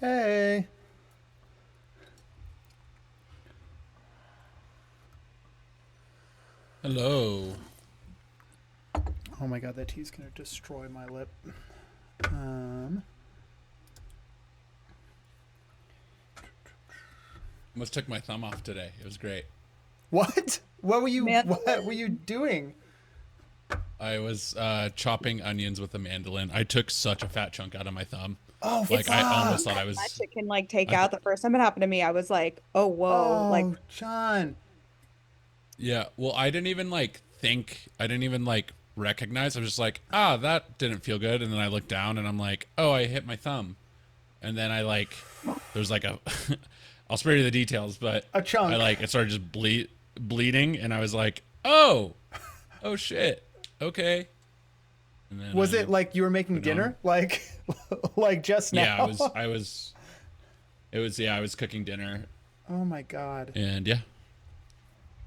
Hey. Hello. Oh my god, that tea's gonna destroy my lip. Um, Almost took my thumb off today. It was great. what? What were you? What were you Mandolin. doing? I was chopping onions with a mandolin. I took such a fat chunk out of my thumb. Oh Like It's I amazing almost fuck! thought how I much was. it can like take I th- out. The first time it happened to me, I was like, "Oh, whoa!" Like, Oh, John. yeah. Well, I didn't even like think. I didn't even like recognize. I was just like, ah, that didn't feel good. And then I looked down and I'm like, oh, I hit my thumb. And then I like, there's like a. I'll spare you the details, but A I chunk. like it started just bleeding, and I was like, oh shit, okay. And then Was it I like you were making put it on. dinner? Like, like just Yeah, I now? was. I was. It was. Yeah, I was cooking dinner, Oh my god. and yeah,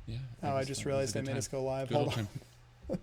yeah. Oh, I just It was a realized I good made time. us go live. Good Hold old on. time.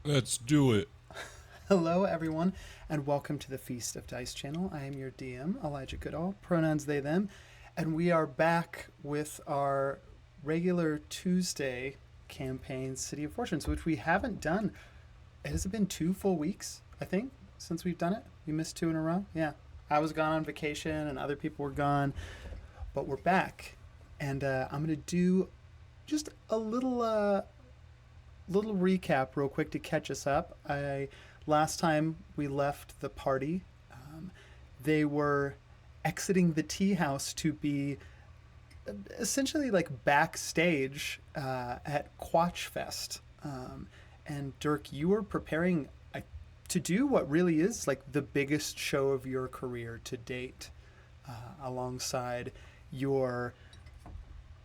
Let's do it. Hello, everyone, and welcome to the Feast of Dice channel. I am your DM, Elijah Goodall, pronouns they, them, and we are back with our regular Tuesday campaign, City of Fortunes, which we haven't done. Has it been 2 full weeks, I think, since we've done it? We missed 2 in a row? Yeah. I was gone on vacation, and other people were gone, but we're back, and I'm going to do just a little recap real quick to catch us up. Last time we left the party, they were exiting the tea house to be essentially like backstage at Quatch Fest. And Dirk, you were preparing to do what really is like the biggest show of your career to date, alongside your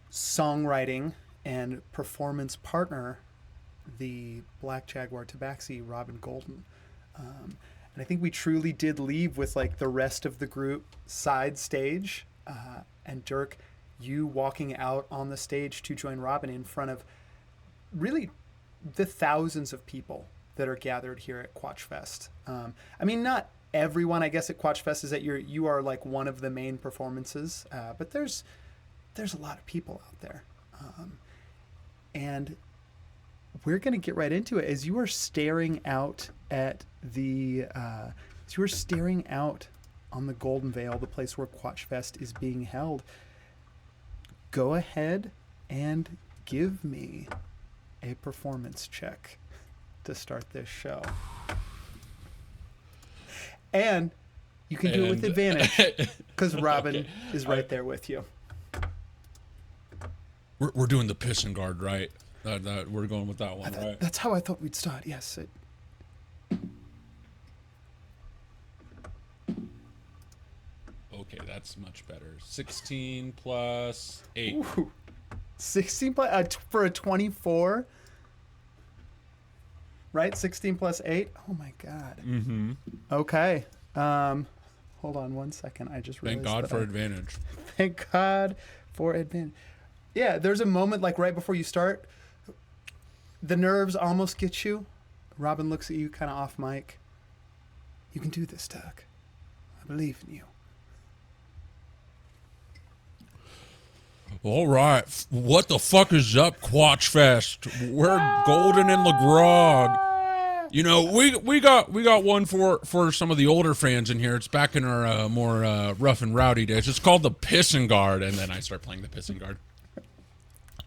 songwriting and performance partner, the Black Jaguar Tabaxi, Robin Golden. And I think we truly did leave with like the rest of the group side stage, and Dirk, you walking out on the stage to join Robin in front of really the thousands of people that are gathered here at Quatch Fest. I mean, not everyone, I guess, at Quatch Fest is that you are like one of the main performances, but there's a lot of people out there. And we're going to get right into it. As you are staring out at as you are staring out on the Golden Vale, the place where Quatch Fest is being held, go ahead and give me a performance check to start this show. And you can do it with advantage because Robin is right there with you. We're doing the Piston Guard, right? That we're going with that one, right? That's how I thought we'd start. Yes. Okay, that's much better. 16 plus 8. Ooh, 16 for a 24. Right? 16 plus 8. Oh my God. Mm-hmm. Okay. Hold on one second. I just realized. Thank God for advantage. Thank God for advantage. Yeah, there's a moment like right before you start. The nerves almost get you. Robin looks at you kind of off mic. You can do this, Doug. I believe in you. All right. What the fuck is up, Quatch Fest? We're Golden and LeGrog. You know, we got one for some of the older fans in here. It's back in our more rough and rowdy days. It's called the Pissin' Guard, and then I start playing the Pissin' Guard.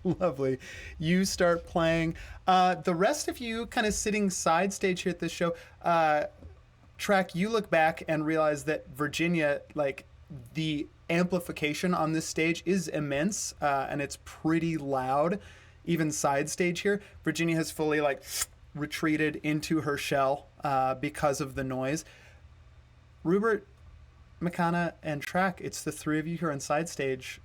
Lovely. You start playing. The rest of you kind of sitting side stage here at this show. Track, you look back and realize that Virginia, like the amplification on this stage is immense, and it's pretty loud, even side stage here. Virginia has fully like retreated into her shell because of the noise. Rupert, McKenna, and Track, it's the 3 of you here on side stage.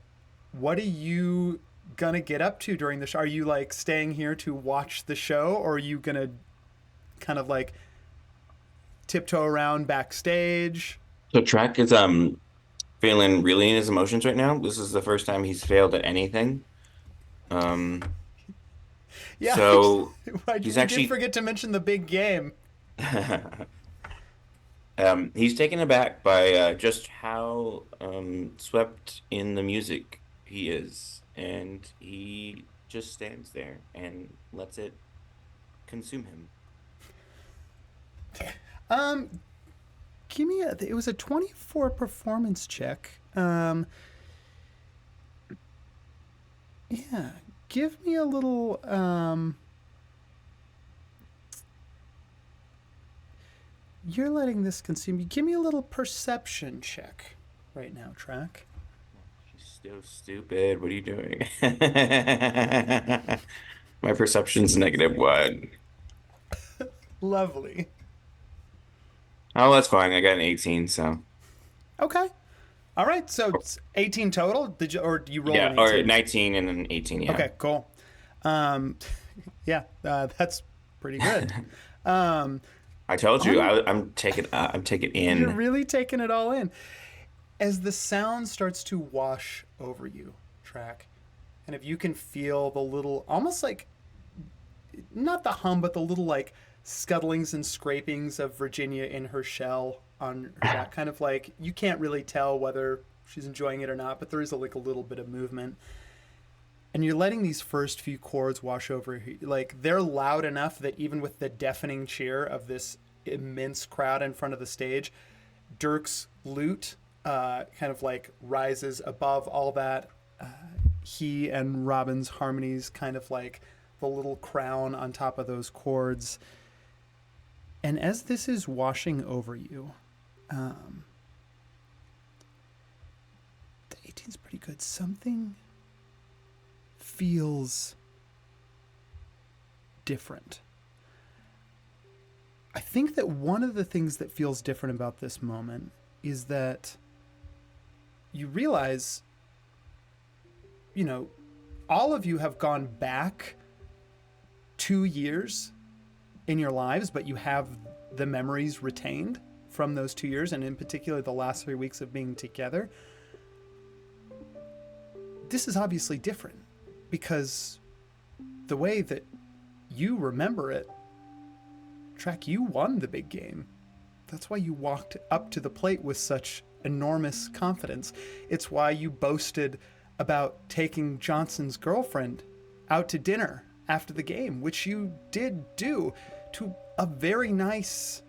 What are you gonna get up to during the show? Are you like staying here to watch the show, or are you gonna kind of like tiptoe around backstage? So Track is feeling really in his emotions right now. This is the first time he's failed at anything. Yeah. So he's actually did forget to mention the big game. He's taken aback by just how swept in the music he is, and he just stands there and lets it consume him. Give me it was a 24 performance check. Yeah, give me a little you're letting this consume you. Give me a little perception check right now, Track. She's so stupid. What are you doing? My perception's -1. Lovely. Oh, that's fine. I got an 18, so. Okay. All right. So it's 18 total. Did you roll? Yeah, an 18? or 19 and then 18. Yeah. Okay. Cool. Yeah, that's pretty good. I told you, On- I'm taking You're in. really taking it all in. As the sound starts to wash over you, Track, and if you can feel the little, almost like, not the hum, but the little like scuttlings and scrapings of Virginia in her shell on her back, kind of like, you can't really tell whether she's enjoying it or not, but there is like a little bit of movement. And you're letting these first few chords wash over, like they're loud enough that even with the deafening cheer of this immense crowd in front of the stage, Dirk's lute kind of like rises above all that. He and Robin's harmonies kind of like the little crown on top of those chords. And as this is washing over you, the 18's pretty good. Something feels different. I think that one of the things that feels different about this moment is that you realize, all of you have gone back 2 years in your lives, but you have the memories retained from those 2 years, and in particular, the last 3 weeks of being together. This is obviously different because the way that you remember it, Track, you won the big game. That's why you walked up to the plate with such enormous confidence. It's why you boasted about taking Johnson's girlfriend out to dinner after the game, which you did do, to a very nice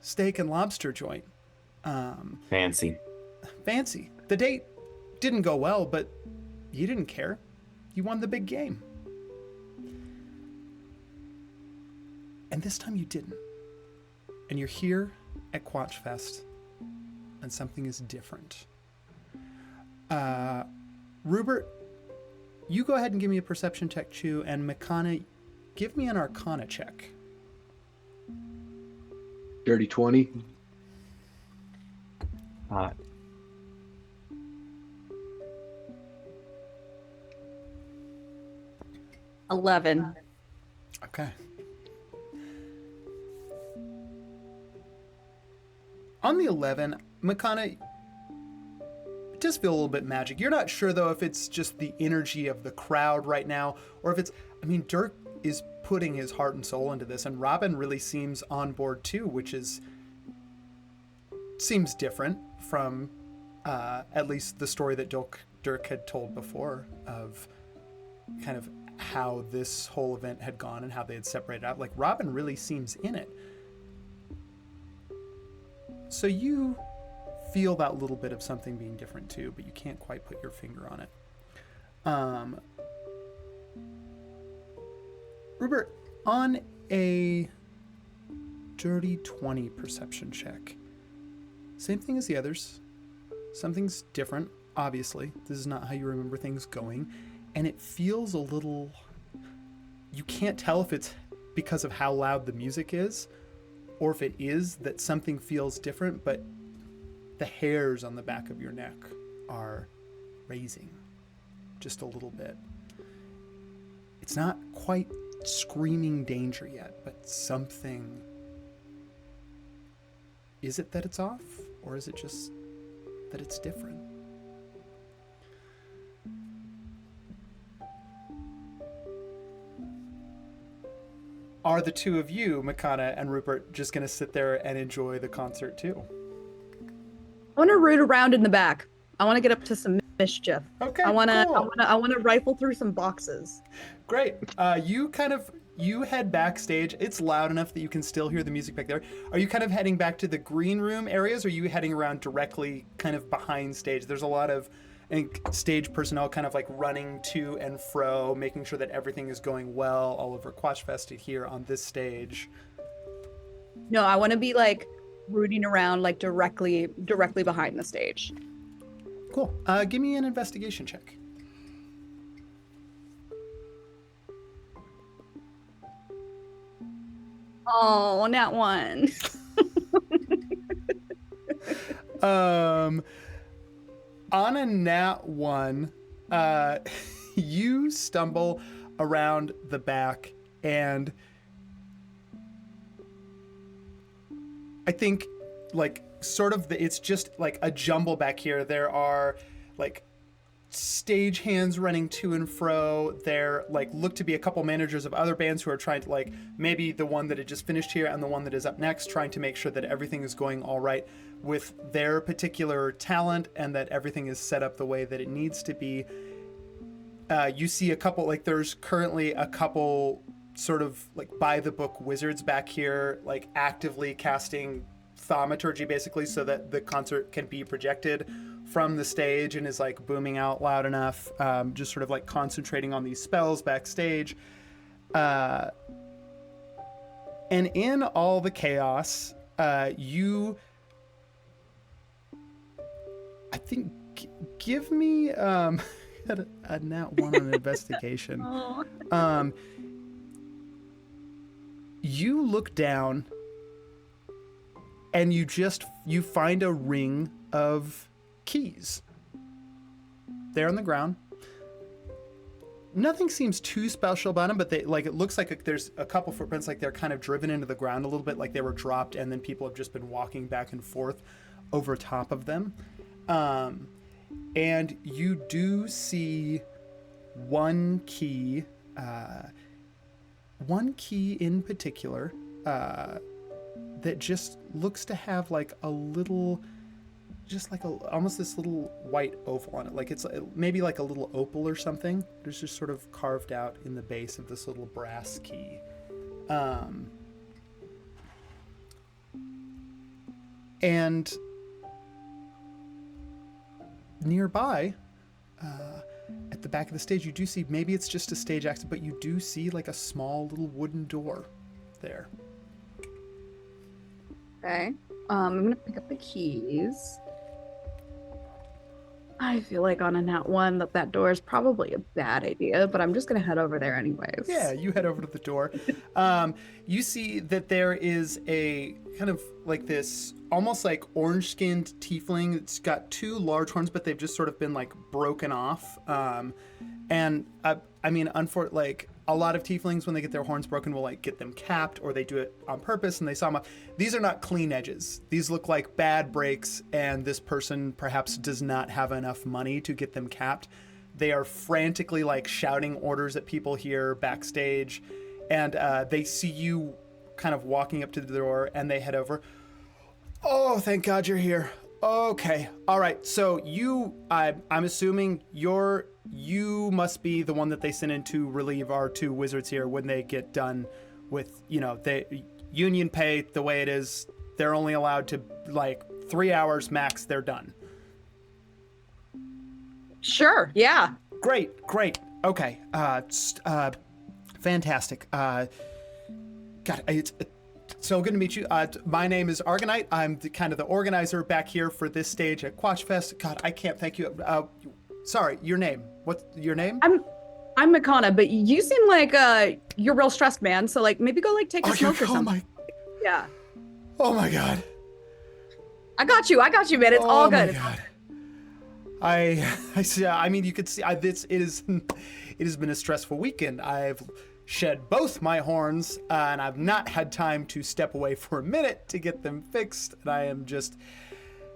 steak and lobster joint. Fancy. Fancy. The date didn't go well, but you didn't care. You won the big game. And this time you didn't. And you're here at Quatchfest, and something is different. Rupert, you go ahead and give me a perception check, too, and Makana, give me an Arcana check. Dirty 20. Hot. $11. Okay. On the 11, Makana, it does feel a little bit magic. You're not sure, though, if it's just the energy of the crowd right now, or if it's, Dirk is putting his heart and soul into this, and Robin really seems on board, too, which seems different from at least the story that Dirk had told before of kind of how this whole event had gone and how they had separated out. Like, Robin really seems in it. So you feel that little bit of something being different too, but you can't quite put your finger on it. Rupert, on a dirty 20 perception check, same thing as the others. Something's different, obviously. This is not how you remember things going. And it feels a little... You can't tell if it's because of how loud the music is, or if it is that something feels different, but the hairs on the back of your neck are raising just a little bit. It's not quite screaming danger yet, but something... Is it that it's off, or is it just that it's different? Are the two of you, Makana and Rupert, just going to sit there and enjoy the concert too? I want to root around in the back. I want to get up to some mischief. Okay, I want to. cool. I want to rifle through some boxes. Great. You head backstage. It's loud enough that you can still hear the music back there. Are you kind of heading back to the green room areas, or are you heading around directly kind of behind stage? There's a lot of, I think, stage personnel kind of like running to and fro, making sure that everything is going well all over Quatchfest here on this stage. No, I want to be like rooting around like directly behind the stage. Cool. Give me an investigation check. Oh, not one. On a nat 1, you stumble around the back, and I think like sort of it's just like a jumble back here. There are like stage hands running to and fro. There like look to be a couple managers of other bands who are trying to like maybe the one that had just finished here and the one that is up next, trying to make sure that everything is going all right with their particular talent and that everything is set up the way that it needs to be. You see a couple, like there's currently a couple sort of like by the book wizards back here, like actively casting thaumaturgy basically so that the concert can be projected from the stage and is like booming out loud enough, just sort of like concentrating on these spells backstage. And in all the chaos, you, I think, give me a nat 1 on investigation. You look down and you find a ring of keys there on the ground. Nothing seems too special about them, but they like it looks like there's a couple footprints, like they're kind of driven into the ground a little bit, like they were dropped and then people have just been walking back and forth over top of them. And you do see one key in particular that just looks to have like a little, just like almost this little white oval on it. Like it's maybe like a little opal or something. It's just sort of carved out in the base of this little brass key. And nearby, at the back of the stage, you do see, maybe it's just a stage exit, but you do see like a small little wooden door there. Okay. I'm gonna pick up the keys. I feel like on a nat 1 that door is probably a bad idea, but I'm just gonna head over there anyways. Yeah, you head over to the door. You see that there is a kind of like this almost like orange-skinned tiefling. It's got 2 large horns, but they've just sort of been like broken off. And I mean, like a lot of tieflings, when they get their horns broken, will like get them capped, or they do it on purpose and they saw them off. These are not clean edges. These look like bad breaks, and this person perhaps does not have enough money to get them capped. They are frantically like shouting orders at people here backstage, and they see you kind of walking up to the door, and they head over. Oh, thank God you're here. Okay, all right. So I'm assuming you must be the one that they sent in to relieve our 2 wizards here when they get done with, the union pay the way it is. They're only allowed to like 3 hours max. They're done. Sure. Yeah. Great. Okay. Fantastic. God, it's so good to meet you. My name is Argonite. I'm kind of the organizer back here for this stage at Quatchfest. God, I can't thank you. Sorry, your name. What's your name? I'm Makana, but you seem like you're real stressed, man. So like maybe go like take a smoke or something. Yeah. Oh my God. I got you, man. It's all good. Oh my God. I mean, you could see it has been a stressful weekend. I've shed both my horns, and I've not had time to step away for a minute to get them fixed, and I am just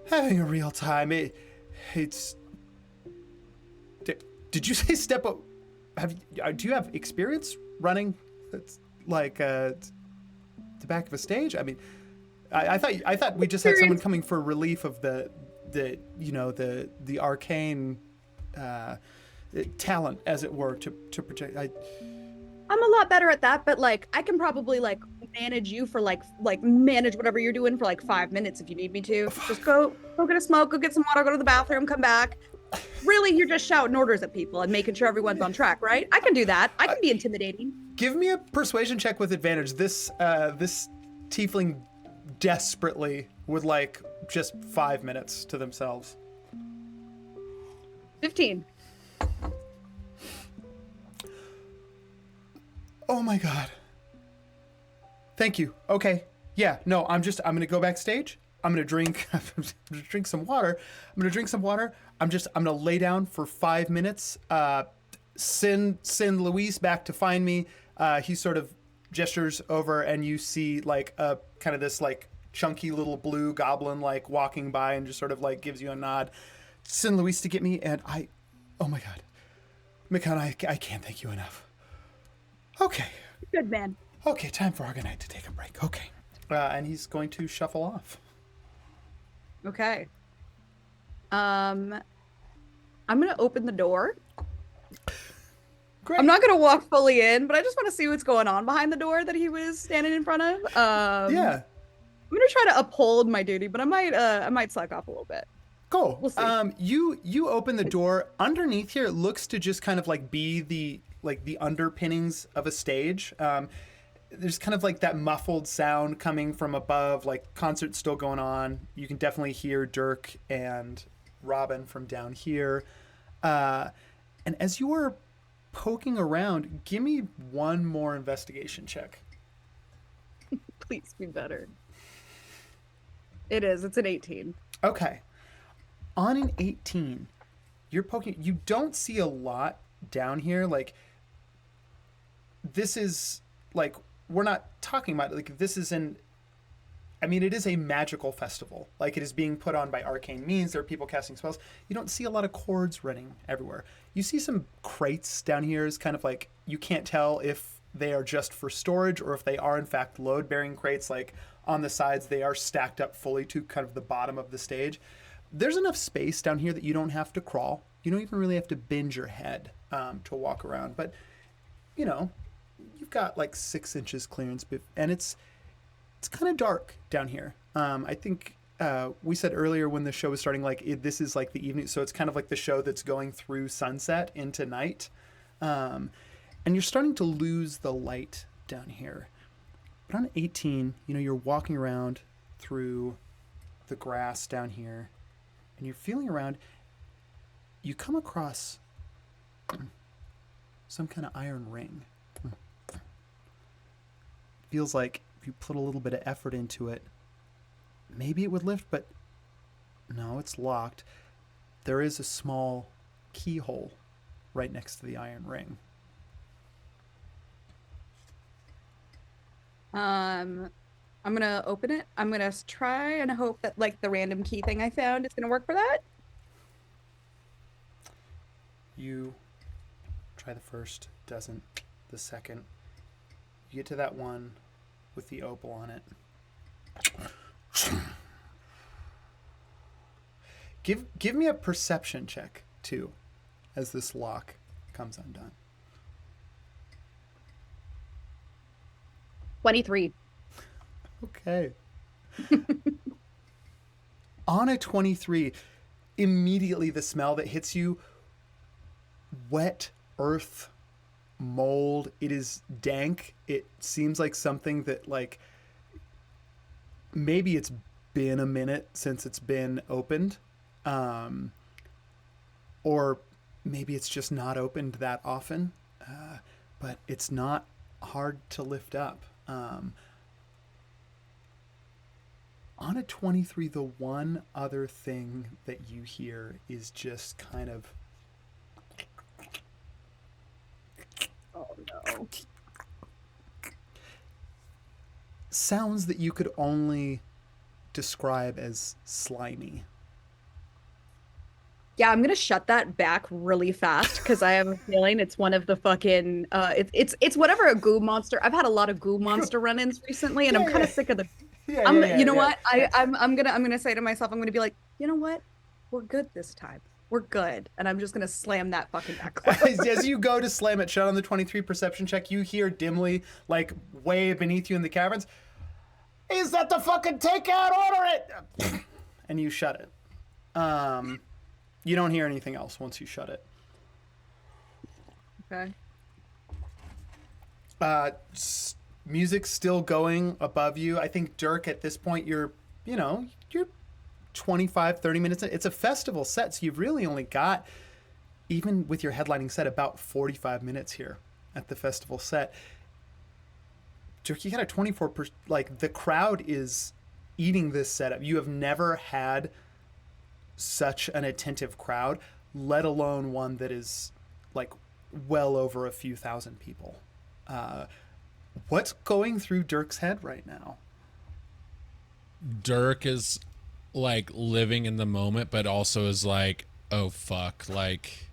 having a real time. It's. Did you say step up? Do you have experience running, like the back of a stage? I mean, I thought we just had someone coming for relief of the arcane talent, as it were, to protect. I'm a lot better at that, but like I can probably like manage you for like manage whatever you're doing for like 5 minutes if you need me to. Just go get a smoke, go get some water, go to the bathroom, come back. Really, you're just shouting orders at people and making sure everyone's on track, right? I can do that. I can be intimidating. Give me a persuasion check with advantage. This tiefling desperately would like just 5 minutes to themselves. 15. Oh my God. Thank you. Okay. Yeah, no, I'm gonna go backstage. I'm gonna drink some water. I'm gonna lay down for 5 minutes. Send Luis back to find me. He sort of gestures over, and you see like a kind of this like chunky little blue goblin like walking by and just sort of like gives you a nod. Send Luis to get me, and oh my god, Mikan, I can't thank you enough. Okay. Good man. Okay, time for Argonite to take a break. Okay. And he's going to shuffle off. Okay. I'm gonna open the door. Great. I'm not gonna walk fully in, but I just want to see what's going on behind the door that he was standing in front of. Yeah. I'm gonna try to uphold my duty, but I might slack off a little bit. Cool. We'll see. You open the door. Underneath here, it looks to just kind of like be the underpinnings of a stage. There's kind of like that muffled sound coming from above, like concert's still going on. You can definitely hear Dirk and Robin from down here. And as you are poking around, give me one more investigation check. Please be better. It is. It's an 18. Okay. On an 18, you're poking. You don't see a lot down here. Like, this is like, we're not talking about like this is an. I mean, it is a magical festival. Like, it is being put on by arcane means. There are people casting spells. You don't see a lot of cords running everywhere. You see some crates down here. Is kind of like you can't tell if they are just for storage or if they are in fact load-bearing crates. Like on the sides, they are stacked up fully to kind of the bottom of the stage. There's enough space down here that you don't have to crawl. You don't even really have to bend your head to walk around. But, you know, you've got like 6 inches clearance, and it's kind of dark down here. I think we said earlier when the show was starting, like this is like the evening, so it's kind of like the show that's going through sunset into night. And you're starting to lose the light down here. But on 18, you know, you're walking around through the grass down here, and you're feeling around. You come across some kind of iron ring. Feels like if you put a little bit of effort into it, maybe it would lift, but no, it's locked. There is a small keyhole right next to the iron ring. I'm gonna open it. I'm gonna try and hope that like the random key thing I found is gonna work for that. You try the first, doesn't. The second. You get to that one with the opal on it. Give me a perception check too, as this lock comes undone. 23. Okay. On a 23, immediately the smell that hits you, wet earth, mold. It is dank. It seems like something that like maybe it's been a minute since it's been opened, or maybe it's just not opened that often, but it's not hard to lift up. On a 23, the one other thing that you hear is just kind of Oh no. sounds that you could only describe as slimy. Yeah, I'm gonna shut that back really fast because I have a feeling it's one of the fucking it's whatever a goo monster. I've had a lot of goo monster run-ins recently, and I'm kind of sick of the. You know what? I'm gonna say to myself, I'm gonna be like, you know what? We're good this time. We're good, and I'm just gonna slam that fucking back closed. As you go to slam it shut on the 23 perception check, you hear dimly, like way beneath you in the caverns, "Is that the fucking takeout? Order it!" And you shut it. You don't hear anything else once you shut it. Okay. Music's still going above you. I think Dirk, at this point, you're 25, 30 minutes in. It's a festival set, so you've really only got, even with your headlining set, about 45 minutes here at the festival set. Dirk, you got a 24 like the crowd is eating this setup. You have never had such an attentive crowd, let alone one that is like well over a few thousand people. What's going through Dirk's head right now? Dirk is like living in the moment, but also is like, oh fuck, like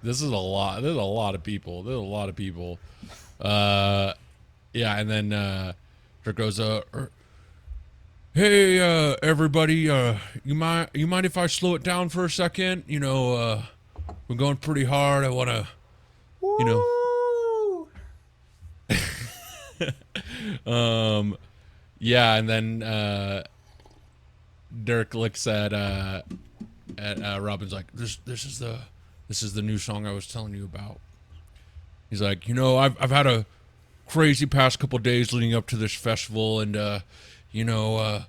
this is a lot. There's a lot of people. There's a lot of people. Yeah, and then Dirk goes, hey, everybody, you mind if I slow it down for a second? You know, we're going pretty hard. I wanna, you know. Yeah, and then Dirk looks at Robin's like, this is the new song I was telling you about. He's like, you know, I've had a crazy past couple days leading up to this festival, and you know, I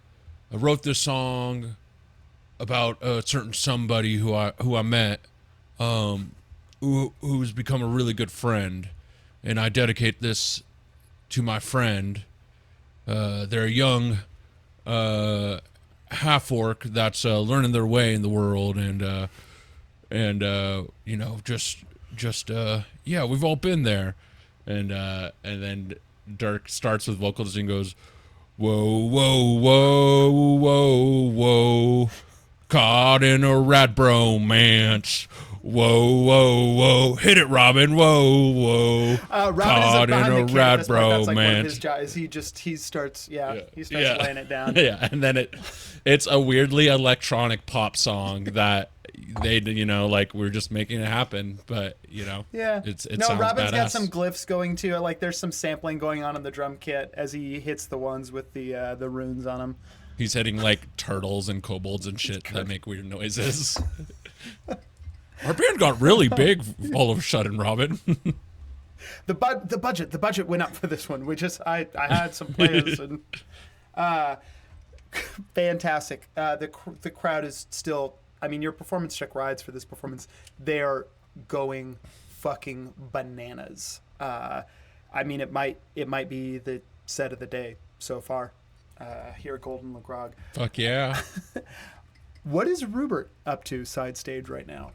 wrote this song about a certain somebody who I met, who's become a really good friend, and I dedicate this to my friend. They're a young half orc that's learning their way in the world, and you know, just yeah, we've all been there, and then Dirk starts with vocals and goes, whoa, whoa, whoa, whoa, whoa, caught in a rat bromance. Whoa, whoa, whoa! Hit it, Robin! Whoa, whoa! Robin caught is behind in a the rat That's like one of bromance. his jobs. He starts laying it down. Yeah, and then it's a weirdly electronic pop song that they, you know, like we're just making it happen, but you know, Yeah. it no, sounds Robin's badass. got some glyphs going too. Like there's some sampling going on in the drum kit as he hits the ones with the runes on them. He's hitting like turtles and kobolds and shit that make weird noises. Our band got really big all of a sudden, Robin. The budget went up for this one. I had some plans and fantastic. The crowd is still. I mean, your performance check rides for this performance. They are going fucking bananas. I mean, it might be the set of the day so far here at Golden Lagrog. Fuck yeah. What is Rupert up to side stage right now?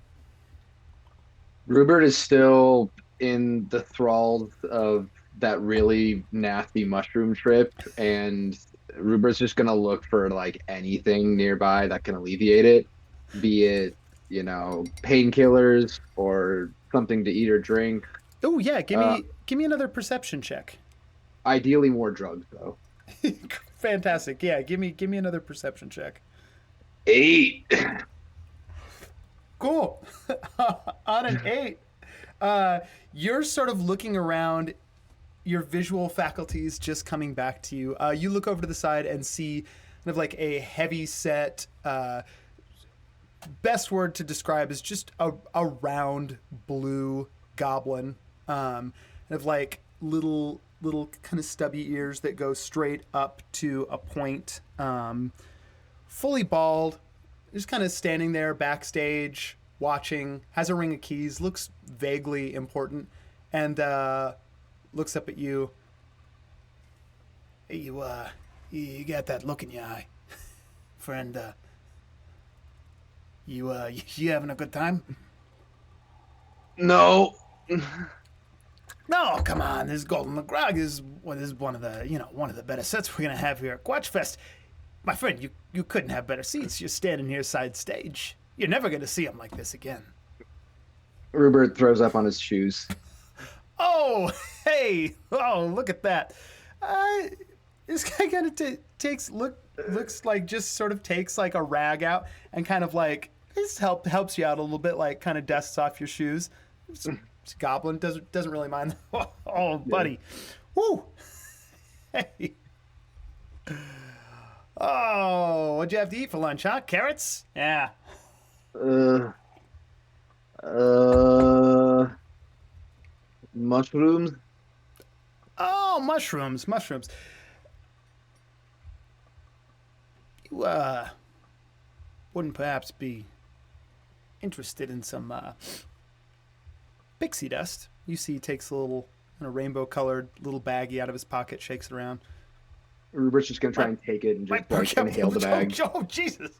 Rupert is still in the thralls of that really nasty mushroom trip, and Rupert's just gonna look for like anything nearby that can alleviate it, be it, you know, painkillers or something to eat or drink. Oh yeah, give me another perception check. Ideally more drugs though. Fantastic. Yeah, give me another perception check. 8. Cool. On an 8. You're sort of looking around, your visual faculties just coming back to you. You look over to the side and see kind of like a heavy set, best word to describe is just a round blue goblin, kind of like little kind of stubby ears that go straight up to a point, fully bald, just kind of standing there backstage watching, has a ring of keys, looks vaguely important, and looks up at you. Hey, you got that look in your eye, friend. You having a good time? No. No, come on. This Golden Lagrog is one of the better sets we're gonna have here at Quatchfest. My friend, you couldn't have better seats. You're standing here side stage. You're never gonna see them like this again. Rupert throws up on his shoes. Oh, hey! Oh, look at that. This guy kind of looks like just sort of takes like a rag out and kind of like this helps you out a little bit, like kind of dusts off your shoes. This goblin doesn't really mind. Oh, buddy. Woo! Hey. Oh, what'd you have to eat for lunch, huh? Carrots? Yeah. Mushrooms. Oh, mushrooms. You wouldn't perhaps be interested in some pixie dust? You see, he takes a little rainbow-colored little baggie out of his pocket, shakes it around. Rupert's just gonna try and take it and just like inhale the bag. Oh, Jesus!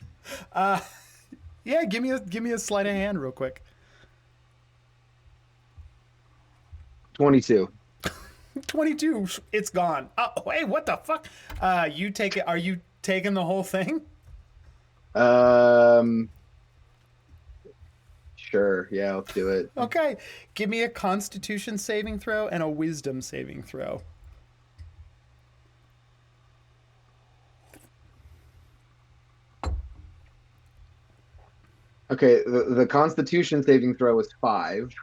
Yeah, give me a sleight of hand real quick. 22. 22. It's gone. Oh, hey, what the fuck? You take it. Are you taking the whole thing? Sure. Yeah, let's do it. Okay. Give me a Constitution saving throw and a Wisdom saving throw. Okay, the Constitution saving throw is 5.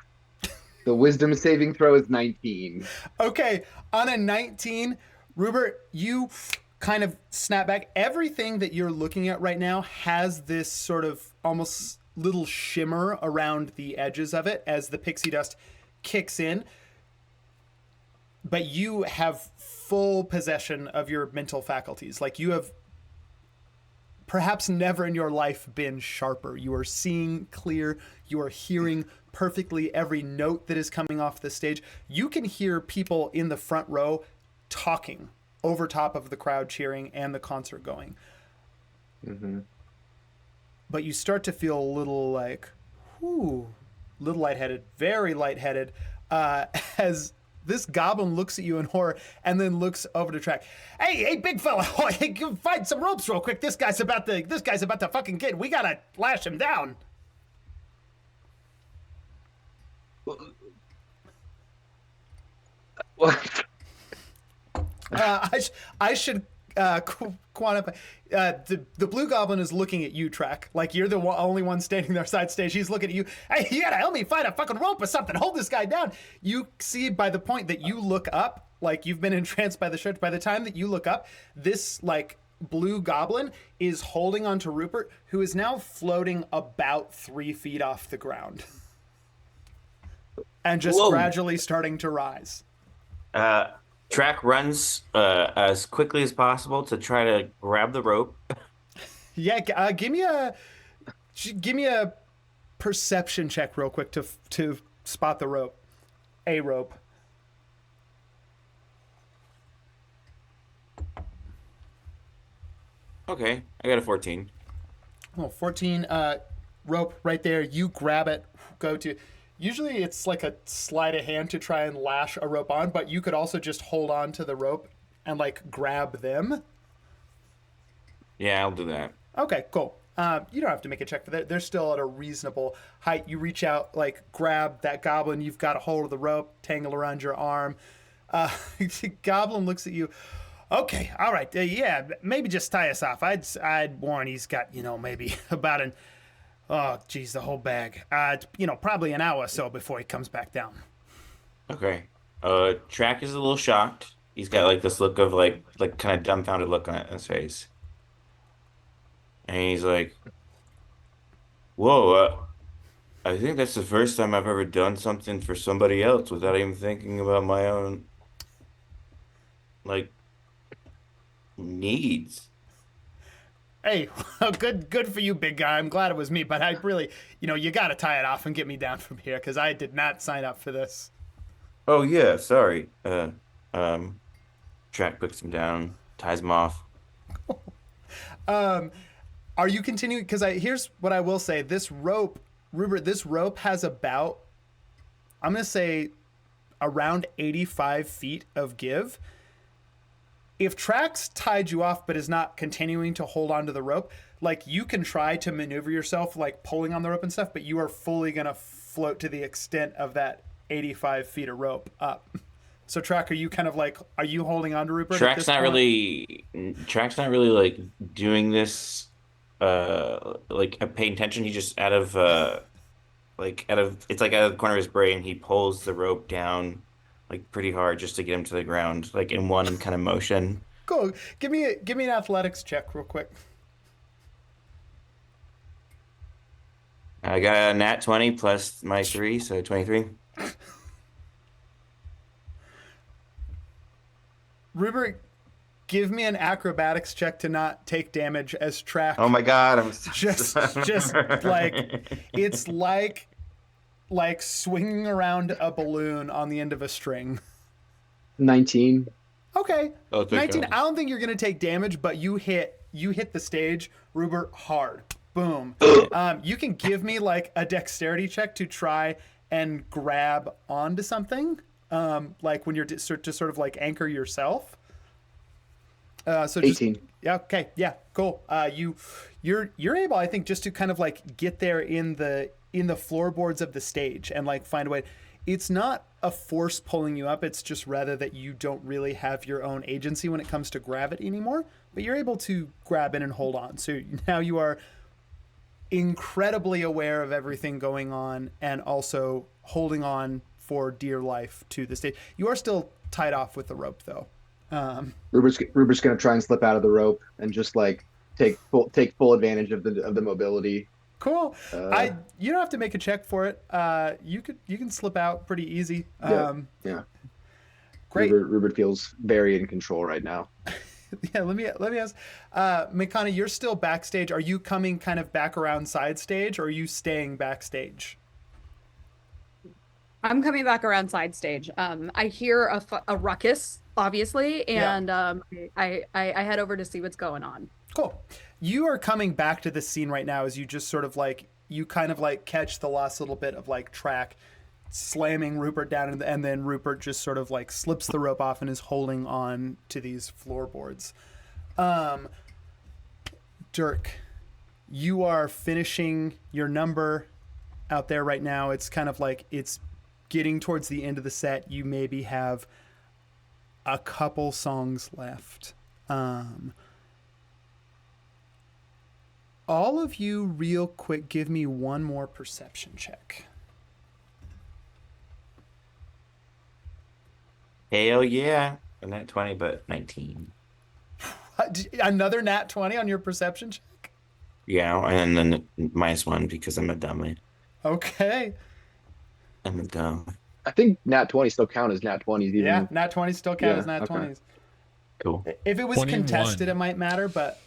The Wisdom saving throw is 19. Okay, on a 19, Rupert, you kind of snap back. Everything that you're looking at right now has this sort of almost little shimmer around the edges of it as the pixie dust kicks in. But you have full possession of your mental faculties. Like, you have perhaps never in your life been sharper. You are seeing clear. You are hearing perfectly every note that is coming off the stage. You can hear people in the front row talking over top of the crowd cheering and the concert going. Mm-hmm. But you start to feel a little like, whoo, little lightheaded, very lightheaded, as this goblin looks at you in horror and then looks over to Track. Hey, big fella, hey, find some ropes real quick. This guy's about to fucking get. We gotta lash him down. What? I should quantify. The blue goblin is looking at you, Track. Like, you're the only one standing there side stage. He's looking at you. Hey, you gotta help me find a fucking rope or something. Hold this guy down. You see by the point that you look up, like you've been entranced by the show. By the time that you look up, this like blue goblin is holding onto Rupert, who is now floating about 3 feet off the ground, and just Whoa. gradually starting to rise. Track runs as quickly as possible to try to grab the rope. Yeah, give me a perception check real quick to spot the rope. A rope. Okay, I got a 14. Oh, 14 rope right there. You grab it, go to. Usually it's like a sleight of hand to try and lash a rope on, but you could also just hold on to the rope and like grab them. Yeah, I'll do that. Okay, cool. You don't have to make a check for that. They're still at a reasonable height. You reach out, like grab that goblin. You've got a hold of the rope, tangle around your arm. The goblin looks at you. Okay, all right. Yeah, maybe just tie us off. I'd warn he's got, maybe about an, oh, geez, the whole bag. Probably an hour or so before he comes back down. Okay. Track is a little shocked. He's got like this look of like kind of dumbfounded look on his face. And he's like, whoa, I think that's the first time I've ever done something for somebody else without even thinking about my own, like, needs. Hey, good for you, big guy. I'm glad it was me, but I really, you got to tie it off and get me down from here because I did not sign up for this. Oh, yeah, sorry. Track picks him down, ties him off. Are you continuing? Because here's what I will say. This rope, Rupert, this rope has about, I'm going to say, around 85 feet of give. If Trax tied you off but is not continuing to hold onto the rope, like you can try to maneuver yourself, like pulling on the rope and stuff, but you are fully going to float to the extent of that 85 feet of rope up. So Track, are you kind of like, are you holding on to Rupert? Track's not really like doing this like paying attention. He just out of it's like out of the corner of his brain, he pulls the rope down like pretty hard just to get him to the ground, like in one kind of motion. Cool. Give me an athletics check real quick. I got a nat 20 plus my 3, so 23. Rupert, give me an acrobatics check to not take damage as Track. Oh my god, I'm just like it's like swinging around a balloon on the end of a string. 19. Okay. Oh, thank 19. God. I don't think you're gonna take damage, but you hit the stage, Rupert, hard. Boom. You can give me like a dexterity check to try and grab onto something. Like when you're to sort of like anchor yourself. So just 18. yeah, okay, yeah, cool. You're able, I think, just to kind of like get there in the floorboards of the stage and like find a way. It's not a force pulling you up. It's just rather that you don't really have your own agency when it comes to gravity anymore. But you're able to grab in and hold on. So now you are incredibly aware of everything going on and also holding on for dear life to the stage. You are still tied off with the rope though. Rupert's gonna try and slip out of the rope and just like take full advantage of the mobility. Cool. You don't have to make a check for it. You can slip out pretty easy. Yeah. Great. Rupert feels very in control right now. Yeah, let me ask, Makana, you're still backstage. Are you coming kind of back around side stage, or are you staying backstage? I'm coming back around side stage. I hear a ruckus, obviously, and I head over to see what's going on. Cool. You are coming back to this scene right now as you just sort of like, you kind of like catch the last little bit of like track slamming Rupert down, and then Rupert just sort of like slips the rope off and is holding on to these floorboards. Dirk, you are finishing your number out there right now. It's kind of like it's getting towards the end of the set. You maybe have a couple songs left. All of you real quick, give me one more perception check. Hell yeah. Not 20, but 19. Another nat 20 on your perception check? Yeah, and then -1 because I'm a dummy. Okay. I'm a dumb. I think nat 20 still count as nat 20s. Even. Yeah, nat 20s still count Yeah, as nat okay. 20s. Cool. If it was 21. contested, it might matter, but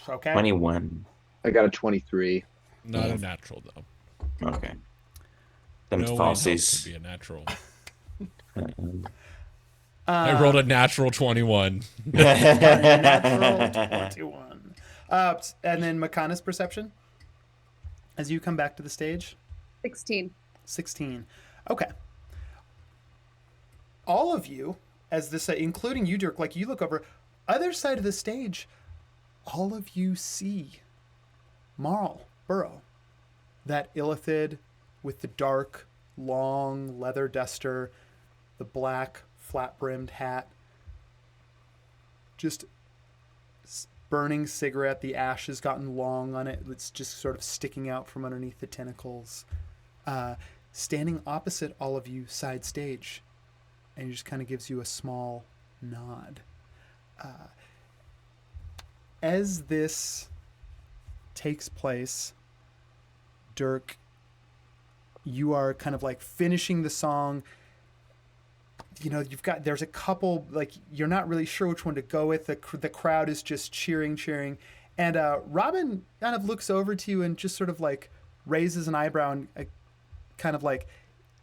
okay. 21. I got a 23. Not a natural though. Okay. Them No one else could falsies. be a natural. Um, I rolled a natural 21. Natural 21. And then Makana's perception as you come back to the stage? 16. 16. Okay. All of you, as this, including you, Dirk, like you look over, other side of the stage, all of you see Marl Burrow, that Illithid with the dark, long leather duster, the black, flat-brimmed hat, just burning cigarette. The ash has gotten long on it. It's just sort of sticking out from underneath the tentacles. Standing opposite all of you side stage, and he just kind of gives you a small nod. As this takes place, Dirk, you are kind of like finishing the song. You know, there's a couple, like, you're not really sure which one to go with. The crowd is just cheering. And Robin kind of looks over to you and just sort of like raises an eyebrow and kind of like,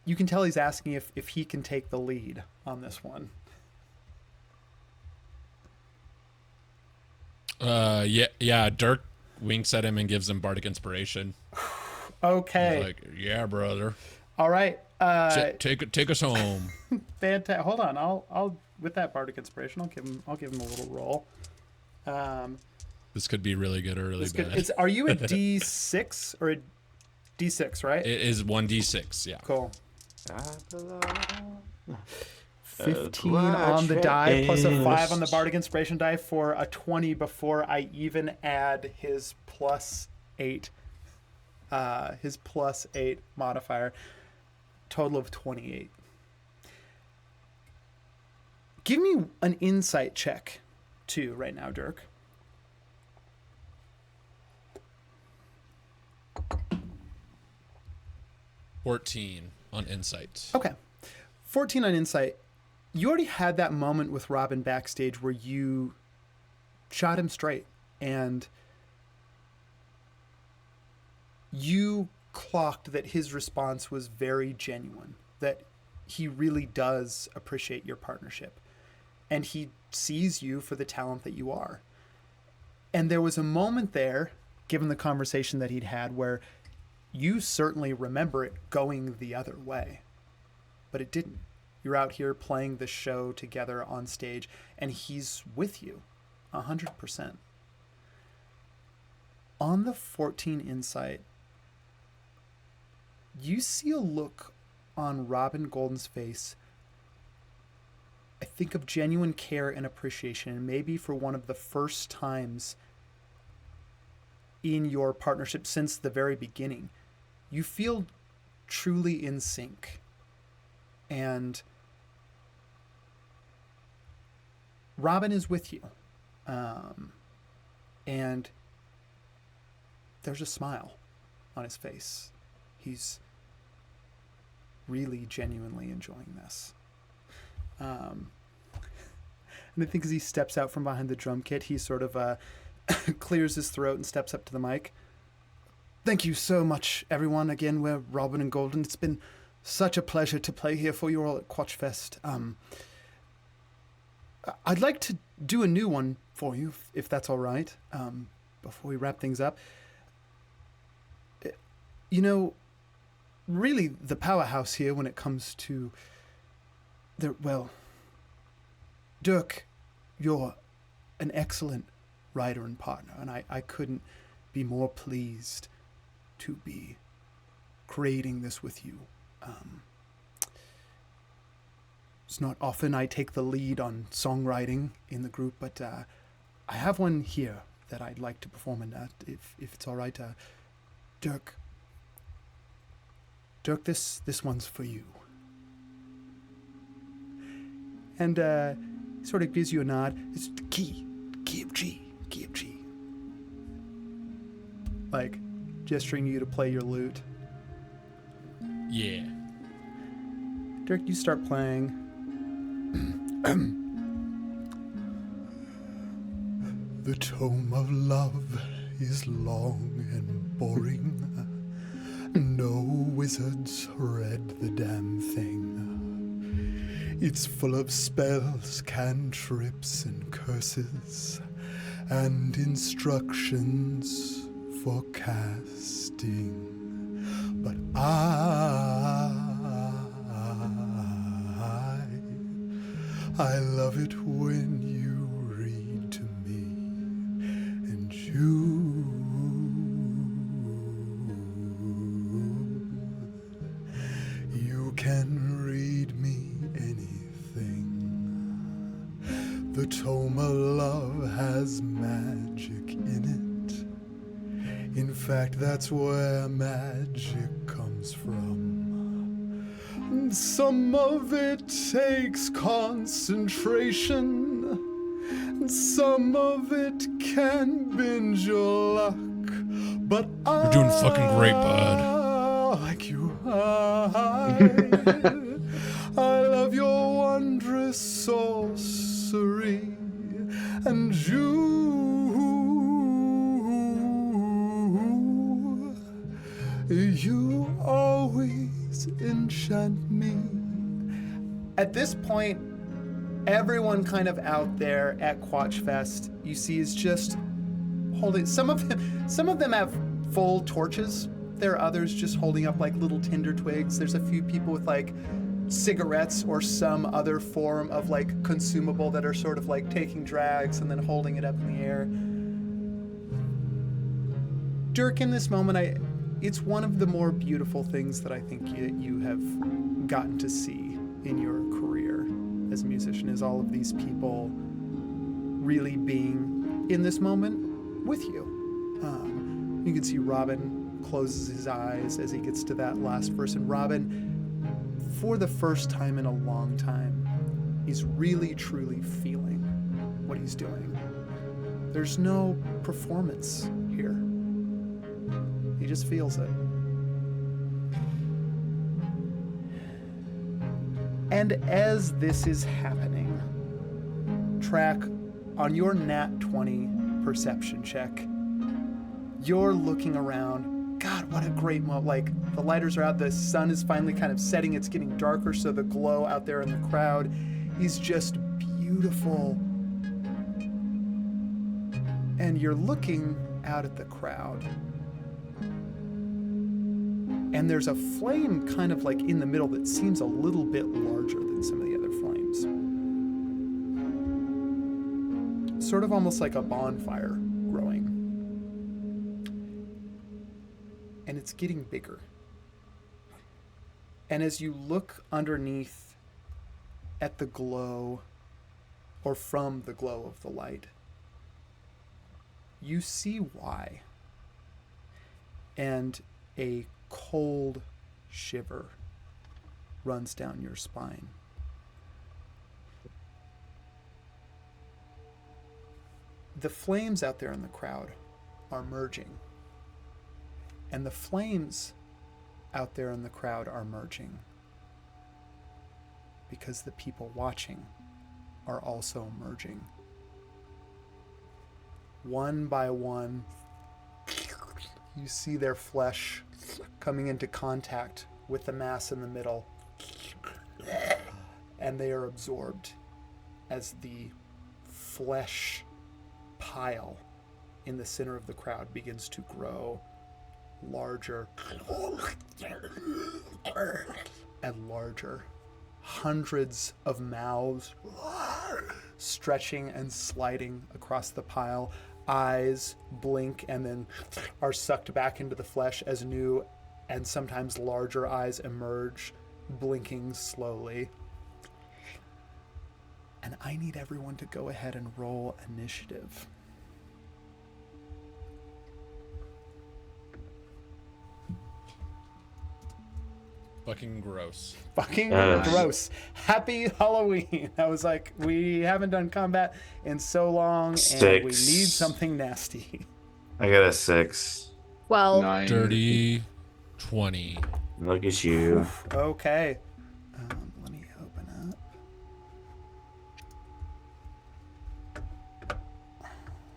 you can tell he's asking if he can take the lead on this one. Yeah. Dirk winks at him and gives him bardic inspiration. Okay. He's like, yeah, brother. All right. Take us home. Fantastic. Hold on. I'll with that bardic inspiration, I'll give him a little roll. This could be really good or really bad. Are you a D6 or a D6, right? It is 1d6. Yeah. Cool. 15 on the die plus a 5 on the bardic inspiration die for a 20 before I even add his +8 modifier. Total of 28. Give me an insight check too right now, Dirk. $14 on insight. Okay. 14 on insight. You already had that moment with Robin backstage where you shot him straight and you clocked that his response was very genuine, that he really does appreciate your partnership and he sees you for the talent that you are. And there was a moment there, given the conversation that he'd had, where you certainly remember it going the other way, but it didn't. You're out here playing the show together on stage and he's with you 100%. On the 14 insight, you see a look on Robin Golden's face, I think, of genuine care and appreciation, and maybe for one of the first times in your partnership since the very beginning, you feel truly in sync. And Robin is with you. And there's a smile on his face. He's really genuinely enjoying this. And I think as he steps out from behind the drum kit, he sort of clears his throat and steps up to the mic. Thank you so much, everyone. Again, we're Robin and Golden. It's been such a pleasure to play here for you all at Quatchfest. I'd like to do a new one for you, if that's all right, before we wrap things up. You know, really the powerhouse here when it comes to Dirk, you're an excellent writer and partner, and I couldn't be more pleased to be creating this with you. It's not often I take the lead on songwriting in the group, but I have one here that I'd like to perform in that, if it's all right. Dirk, this one's for you. And sort of gives you a nod. It's key of G. Like, gesturing you to play your lute. Yeah. Dirk, you start playing. The tome of love is long and boring. No wizards read the damn thing. It's full of spells, cantrips, and curses, and instructions for casting. But I love it when you read to me, and you can read me anything. The tome of love has magic in it. In fact, that's where magic comes from. Some of it takes concentration, and some of it can binge your luck. But You're doing fucking great, bud. Like you, I love your wondrous sorcery, and you always enchant me. At this point, everyone kind of out there at Quatchfest, you see, is just holding. Some of them have full torches. There are others just holding up like little tinder twigs. There's a few people with like cigarettes or some other form of like consumable that are sort of like taking drags and then holding it up in the air. Dirk, in this moment, it's one of the more beautiful things that I think you have gotten to see in your career as a musician, is all of these people really being in this moment with you. You can see Robin closes his eyes as he gets to that last verse, and Robin, for the first time in a long time, is really truly feeling what he's doing. There's no performance here. He just feels it. And as this is happening, Track, on your nat 20 perception check, you're looking around. God, what a great moment. Like, the lighters are out, the sun is finally kind of setting, it's getting darker, so the glow out there in the crowd is just beautiful. And you're looking out at the crowd, and there's a flame kind of like in the middle that seems a little bit larger than some of the other flames. sort of almost like a bonfire growing. And it's getting bigger. And as you look underneath at the glow, or from the glow of the light, you see why. And a cold shiver runs down your spine. The flames out there in the crowd are merging. And the flames out there in the crowd are merging because the people watching are also merging. One by one, you see their flesh coming into contact with the mass in the middle, and they are absorbed as the flesh pile in the center of the crowd begins to grow larger and larger. Hundreds of mouths stretching and sliding across the pile. Eyes blink and then are sucked back into the flesh as new and sometimes larger eyes emerge, blinking slowly. And I need everyone to go ahead and roll initiative. Fucking gross. Fucking gross. Happy Halloween. I was like, we haven't done combat in so long, and we need 6. something nasty. I got a 6. 12. 9. Dirty 20. Look at you. Okay. Let me open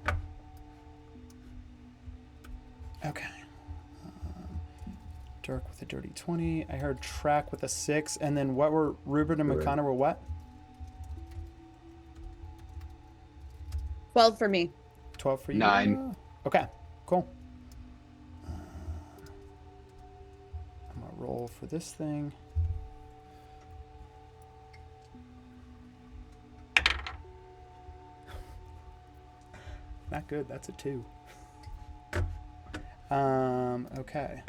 up. Okay. Dirk with a dirty 20. I heard Track with a 6. And then what were Rupert and McConnor were what? 12 for me. 12 for you? 9. Okay, cool. I'm going to roll for this thing. Not good. That's a 2. Okay.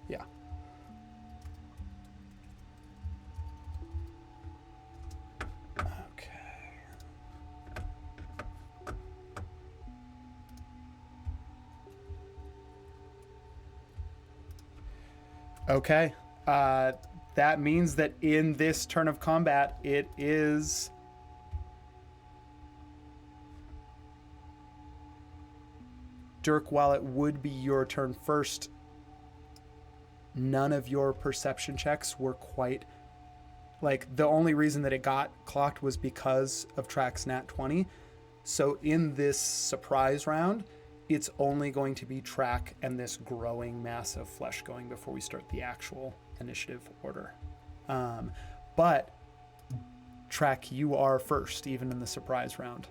Yeah. Okay. Okay. That means that in this turn of combat, it is Dirk, while it would be your turn first, none of your perception checks were quite like the only reason that it got clocked was because of Track's nat 20. So in this surprise round, it's only going to be Track and this growing mass of flesh going before we start the actual initiative order. But Track, you are first, even in the surprise round.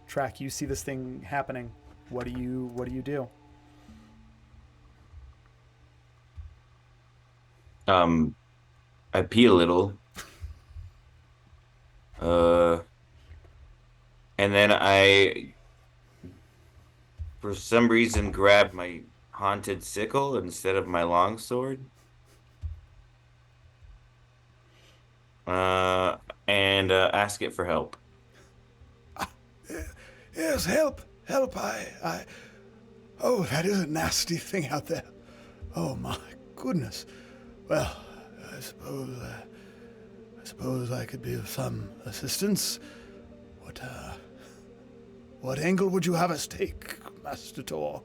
Track, you see this thing happening. What do you do? I pee a little. And then I, for some reason, grab my haunted sickle instead of my longsword. And ask it for help. Yes, help. Oh, that is a nasty thing out there. Oh my goodness. Well, I suppose I could be of some assistance. What angle would you have us take, Master Tor?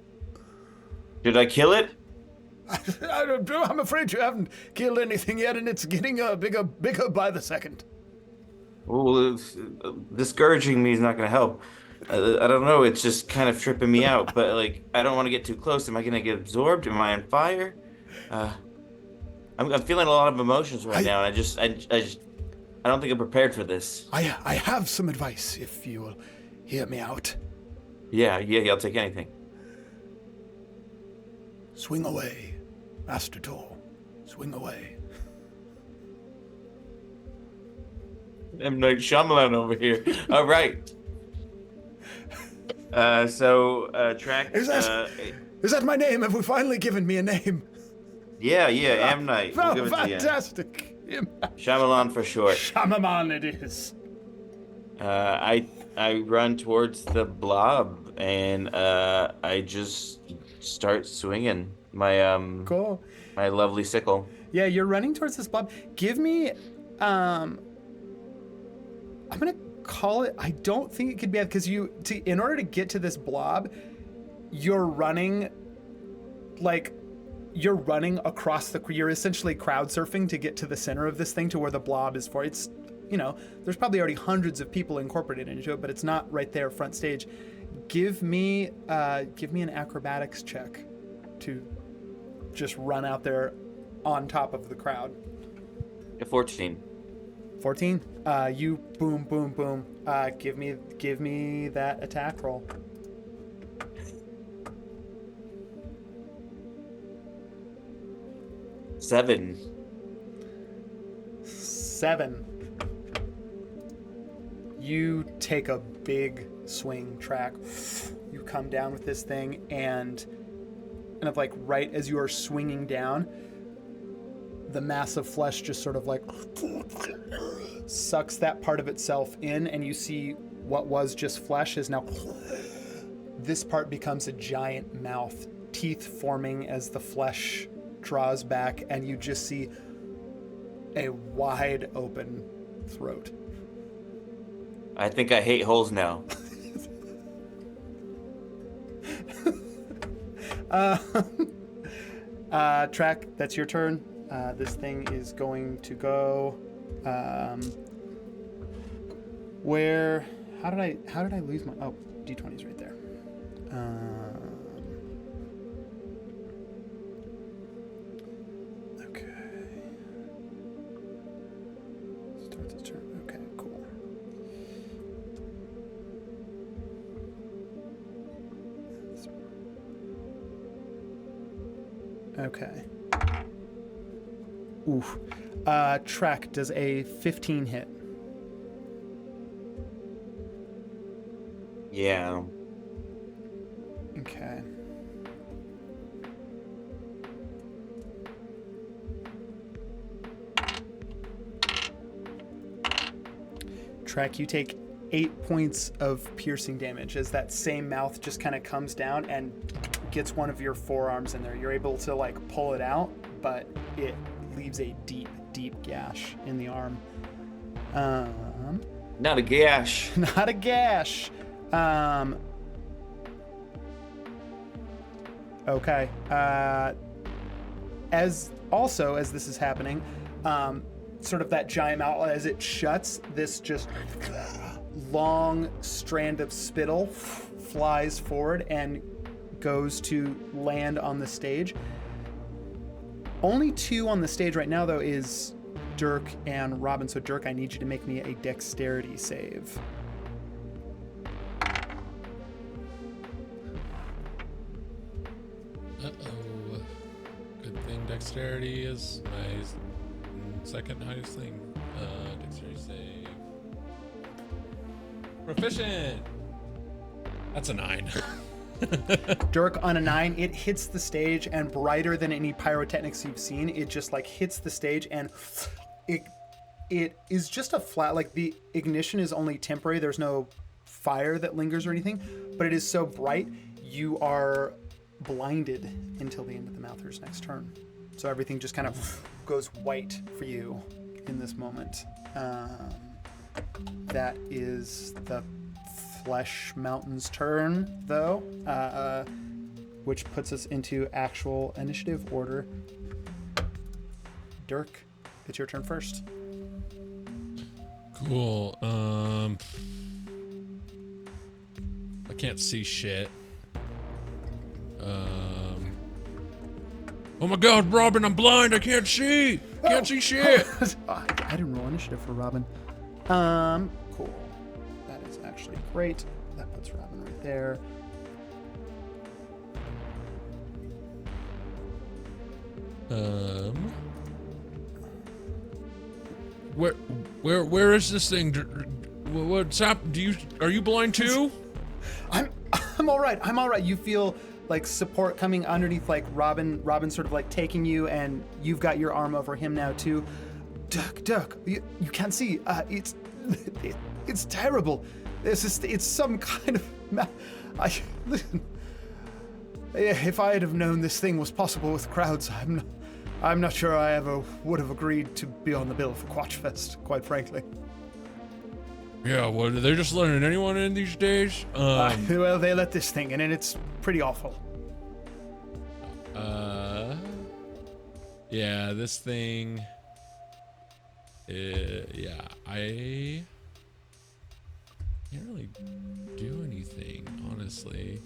Should I kill it? I'm afraid you haven't killed anything yet, and it's getting bigger by the second. Well, discouraging me is not going to help. I don't know. It's just kind of tripping me out. But like, I don't want to get too close. Am I going to get absorbed? Am I on fire? I'm feeling a lot of emotions right now, and I don't think I'm prepared for this. I have some advice if you will hear me out. Yeah, I'll take anything. Swing away, Master Tor. Swing away. M. Night Shyamalan over here. All right. Track. Is that my name? Have we finally given me a name? Yeah, M. Night. We'll give it to you. Fantastic. Shyamalan for short. Shamaman it is. I run towards the blob and I just start swinging my Cool. my lovely sickle. Yeah, you're running towards this blob. Give me, I'm gonna call it. I don't think it could be because in order to get to this blob, you're running across you're essentially crowd surfing to get to the center of this thing to where the blob is for. It's, there's probably already hundreds of people incorporated into it, but it's not right there front stage. Give me an acrobatics check to just run out there on top of the crowd. 14. 14. You boom, boom, boom. Give me that attack roll. 7. 7. You take a big swing track. You come down with this thing and kind of like right as you are swinging down, the mass of flesh just sort of like sucks that part of itself in, and you see what was just flesh is now this part becomes a giant mouth, teeth forming as the flesh draws back, and you just see a wide open throat. I think I hate holes now. Track, that's your turn. This thing is going to go. How did I lose my? Oh, D20's right there. Okay. Starts its turn. Okay, cool. Okay. Oof. Track, does a 15 hit? Yeah. Okay. Track, you take 8 points of piercing damage as that same mouth just kind of comes down and gets one of your forearms in there. You're able to like pull it out, but it leaves a deep, deep gash in the arm. Not a gash. Not a gash. Okay. As this is happening, sort of that giant mouth, as it shuts, this just long strand of spittle flies forward and goes to land on the stage. Only 2 on the stage right now, though, is Dirk and Robin. So, Dirk, I need you to make me a dexterity save. Uh-oh. Good thing dexterity is my second highest thing. Dexterity save. Proficient! That's a 9. Dirk, on a 9, it hits the stage, and brighter than any pyrotechnics you've seen, it just like hits the stage, and it is just a flat, like the ignition is only temporary. There's no fire that lingers or anything, but it is so bright you are blinded until the end of the Mouther's next turn. So everything just kind of goes white for you in this moment. That is the Flesh Mountain's turn, though, which puts us into actual initiative order. Dirk, it's your turn first. Cool. I can't see shit. Oh my God, Robin, I'm blind. I can't see. Can't see shit. I didn't roll initiative for Robin. Cool. That is actually great. That puts Robin right there. where is this thing? What's up? Are you blind too? I'm all right. I'm all right. You feel like support coming underneath, like Robin sort of like taking you, and you've got your arm over him now too. Duck, you can't see. It's terrible. It's some kind of. Listen. If I had have known this thing was possible with crowds, I'm not sure I ever would have agreed to be on the bill for Quatchfest, quite frankly. Yeah, well, they're just letting anyone in these days. Well, they let this thing in, and it's pretty awful. Yeah, this thing. Yeah, I can't really do anything, honestly.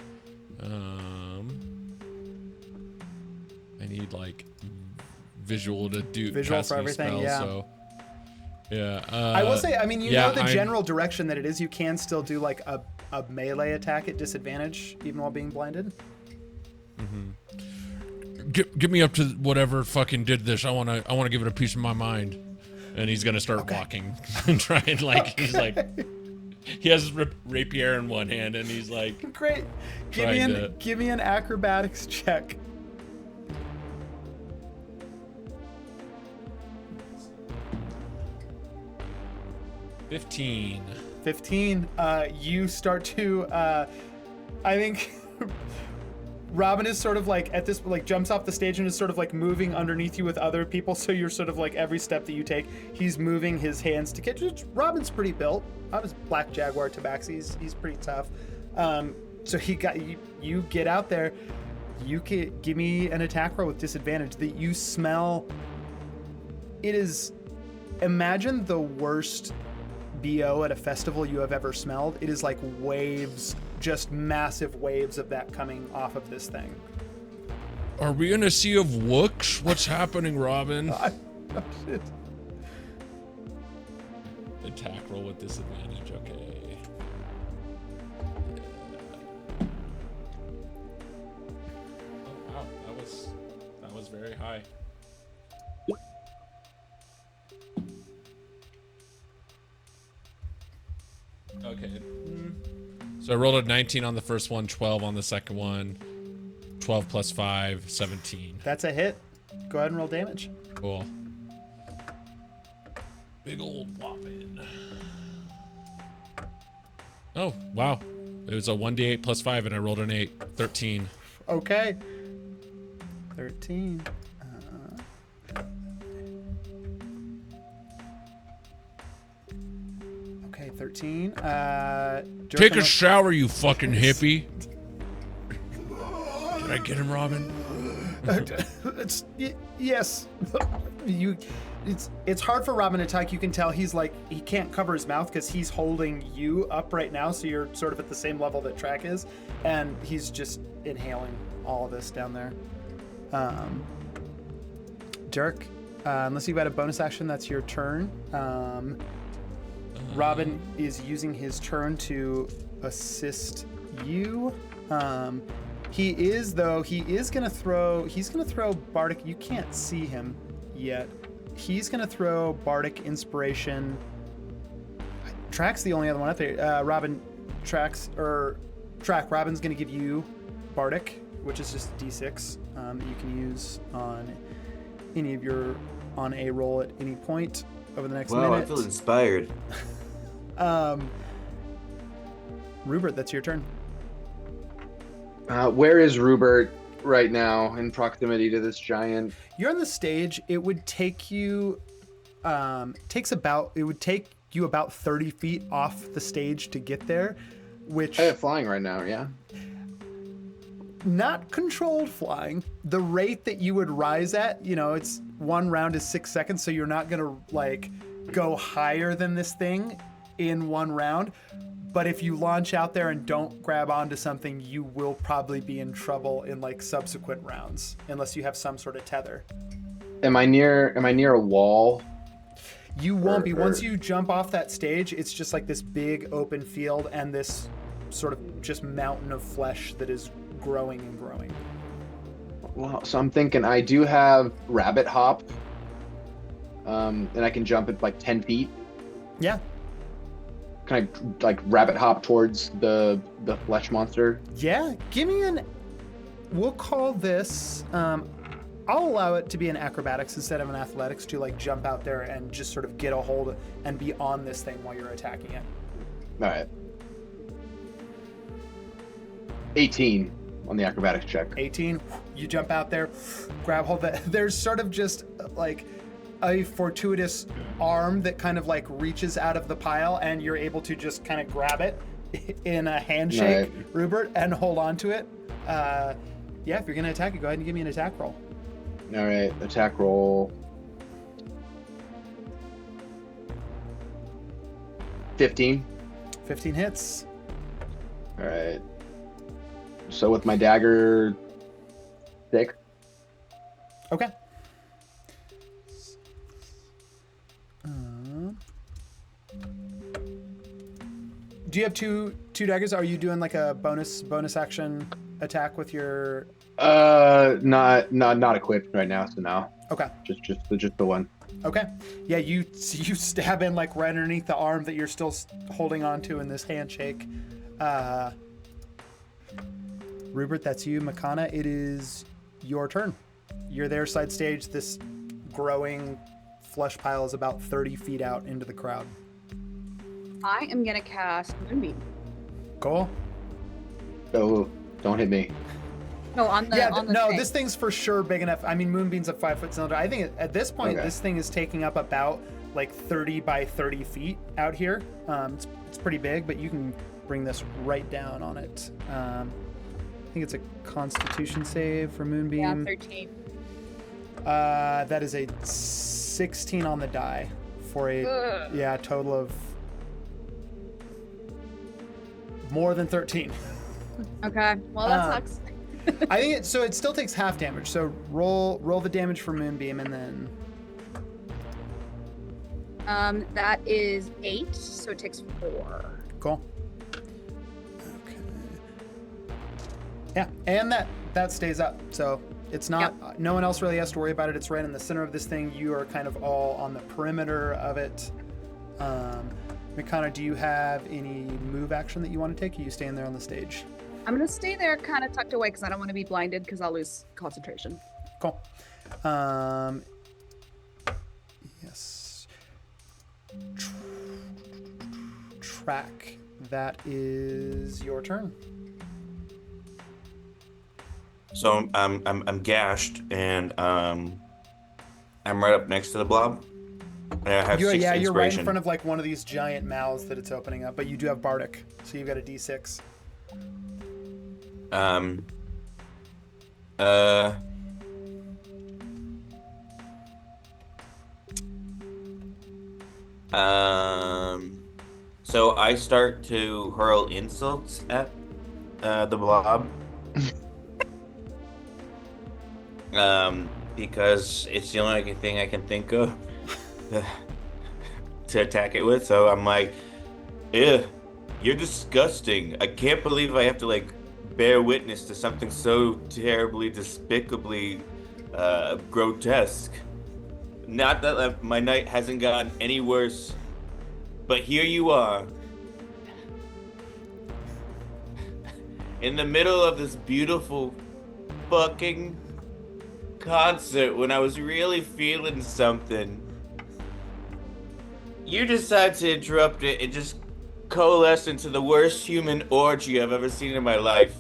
I need like visual to do visual cast for any everything. spells, Yeah. So, yeah. I will say, I mean, you know the I'm- general direction that it is. You can still do like a melee attack at disadvantage, even while being blinded. Get me up to whatever fucking did this. I wanna give it a piece of my mind. And he's gonna start walking and try and like he's like he has his rapier in one hand and he's like Great. Give me an acrobatics check. $15. 15. You start to. I think. Robin is sort of like at this, like jumps off the stage and is sort of like moving underneath you with other people. So you're sort of like every step that you take, he's moving his hands to catch. Robin's pretty built. Robin's Black Jaguar Tabaxi. He's pretty tough. So he got you. You get out there. You can give me an attack roll with disadvantage. That you smell. It is. Imagine the worst BO at a festival you have ever smelled. It is like waves, just massive waves of that coming off of this thing. Are we in a sea of wooks? What's happening, Robin? Oh, shit. Attack roll with disadvantage. Okay. Oh wow, that was very high. Okay. So I rolled a 19 on the first one, 12 on the second one, 12 plus 5, 17. That's a hit. Go ahead and roll damage. Cool. Big old whopping. Oh, wow. It was a 1d8 plus 5 and I rolled an 8. 13. Okay. 13. Okay, 13. Take a shower, you fucking hippie. Did I get him, Robin? Yes. It's hard for Robin to attack. You can tell he's like, he can't cover his mouth because he's holding you up right now, so you're sort of at the same level that Track is, and he's just inhaling all of this down there. Dirk, unless you've got a bonus action, that's your turn. Robin is using his turn to assist you. He's gonna throw Bardic. You can't see him yet. He's gonna throw Bardic Inspiration. Track's the only other one out there. Robin's gonna give you Bardic, which is just D6 that you can use on any of your on a roll at any point over the next minute. Wow, I feel inspired. Rupert, that's your turn. Where is Rupert right now in proximity to this giant? You're on the stage. It would take you about 30 feet off the stage to get there, which Flying right now, yeah. not controlled flying. The rate that you would rise at, it's one round is 6 seconds, so you're not gonna like go higher than this thing in one round. But if you launch out there and don't grab onto something, you will probably be in trouble in like subsequent rounds, unless you have some sort of tether. Am I near a wall? You won't be. Once you jump off that stage, it's just like this big open field and this sort of just mountain of flesh that is growing and growing. Well, so I'm thinking I do have Rabbit Hop. and I can jump at like 10 feet. Yeah. Can I like rabbit hop towards the flesh monster? Yeah. Give me an. We'll call this. I'll allow it to be an acrobatics instead of an athletics to like jump out there and just sort of get a hold and be on this thing while you're attacking it. All right. 18 on the acrobatics check. 18. You jump out there, grab hold of it. There's sort of just like a fortuitous arm that kind of like reaches out of the pile, and you're able to just kind of grab it in a handshake, Right. Rupert, and hold on to it. Yeah, if you're gonna attack it, go ahead and give me an attack roll. All right, attack roll. 15. 15 hits. All right. So with my dagger, 6. Okay. Do you have two daggers? Are you doing like a bonus action attack with your? Not equipped right now. So no, Okay. just the one. Okay. Yeah, you stab in like right underneath the arm that you're still holding on to in this handshake. Rupert, that's you. Makana, it is your turn. You're there side stage. This growing flesh pile is about 30 feet out into the crowd. I am gonna cast Moonbeam. Cool. Oh, don't hit me. No, on the Yeah, on the no, thing. this thing's for sure big enough. I mean, Moonbeam's a 5-foot cylinder. I think at this point, Okay. this thing is taking up about like 30 by 30 feet out here. It's pretty big, but you can bring this right down on it. I think it's a Constitution save for Yeah, Moonbeam. 13. That is a 16 on the die for a Ugh. total of more than 13. Okay, well that Uh, sucks. I think it still takes half damage. So roll the damage for Moonbeam and then That is 8, so it takes 4. cool. Okay. Yeah, and that stays up. So it's not no one else really has to worry about it. It's right in the center of this thing. You are kind of all on the perimeter of it. Mikana, do you have any move action that you want to take? Or are you staying there on the stage? I'm gonna stay there kind of tucked away because I don't want to be blinded because I'll lose concentration. Cool. Yes. Track. That is your turn. So I'm gashed and I'm right up next to the blob. And I have 6 You're right in inspiration. front of like one of these giant mouths that it's opening up, but you do have Bardic, so you've got a D6. So I start to hurl insults at the blob. Because it's the only thing I can think of to attack it with. So I'm like, "Ew, you're disgusting. I can't believe I have to like bear witness to something so terribly, despicably grotesque. Not that my night hasn't gotten any worse, but here you are. In the middle of this beautiful fucking concert when I was really feeling something. You decide to interrupt it and just coalesce into the worst human orgy I've ever seen in my life.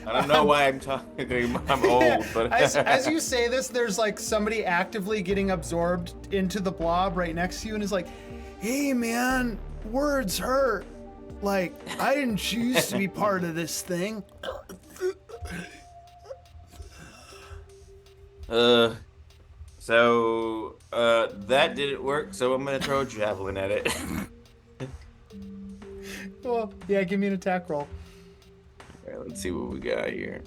I don't know why I'm talking. I'm old, but as you say this, there's like somebody actively getting absorbed into the blob right next to you and is like, hey man, words hurt. Like, I didn't choose to be part of this thing. So that didn't work, so I'm gonna throw a javelin at it. Well, yeah, give me an attack roll. Alright, let's see what we got here.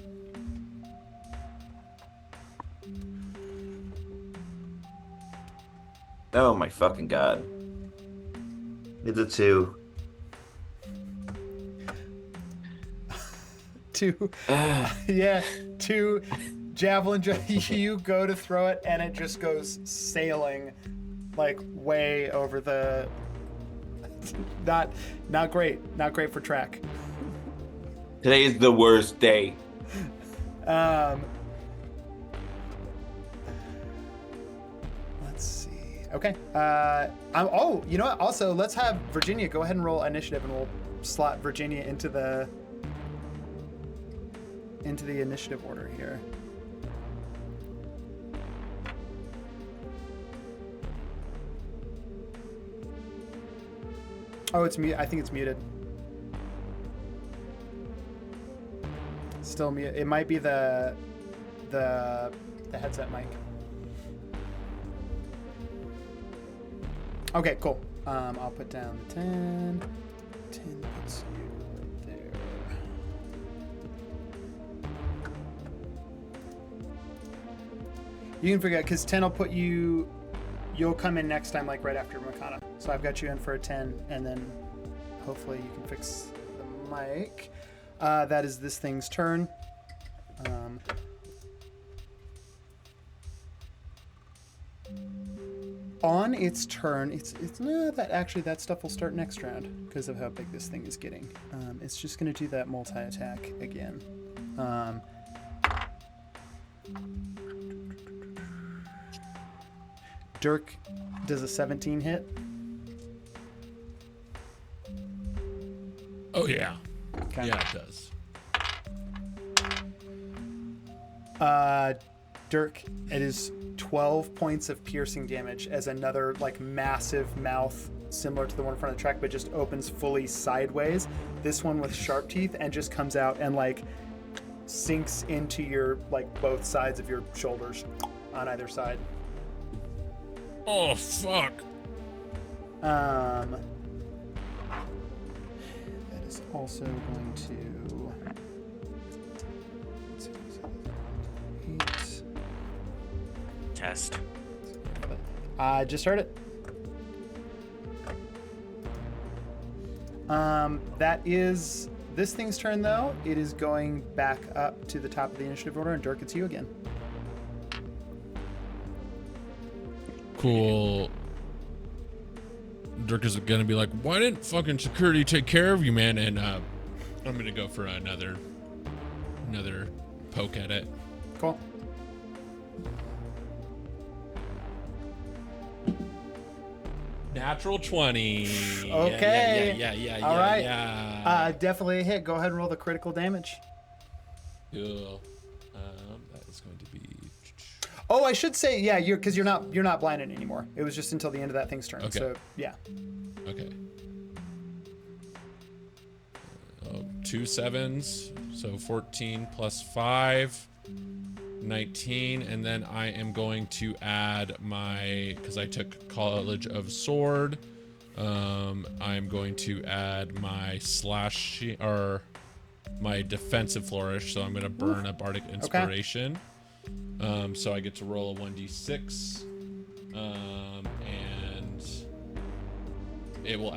Oh my fucking god. It's a 2. 2. Yeah, 2. javelin, you go to throw it, and it just goes sailing, like way over the. Not great for track. Today is the worst day. Let's see. Okay. You know what? Also, let's have Virginia go ahead and roll initiative, and we'll slot Virginia into the initiative order here. Oh, it's mute. I think it's muted. Still mute. It might be the headset mic. Okay, cool. I'll put down the 10. 10 puts you right there. You can forget, because 10 will put you... You'll come in next time, like right after Makana. So I've got you in for a 10, and then hopefully you can fix the mic. That is this thing's turn. On its turn, it's no, that actually that stuff will start next round because of how big this thing is getting. It's just going to do that multi-attack again. Dirk does a 17 hit. Oh yeah. Okay. Yeah, it does. Dirk, it is 12 points of piercing damage as another like massive mouth similar to the one in front of the track, but just opens fully sideways. This one with sharp teeth, and just comes out and like sinks into your like both sides of your shoulders on either side. Oh fuck. That is also going to Test. just start it. That is this thing's turn though. It is going back up to the top of the initiative order, and Dirk, it's you again. Cool. Dirk is gonna be like, why didn't fucking security take care of you, man? And I'm gonna go for another poke at it. Cool. Natural 20. Okay. Yeah. All right. Yeah. Definitely a hit. Go ahead and roll the critical damage. Cool. That is going to be. Oh, I should say, yeah, you're not blinded anymore. It was just until the end of that thing's turn. Okay. So yeah. Okay. 2 7s, so 14 plus 5, 19, and then I am going to add because I took College of Sword, I'm going to add my my defensive flourish, so I'm going to burn a Bardic Inspiration. Okay. So I get to roll a 1d6, and it will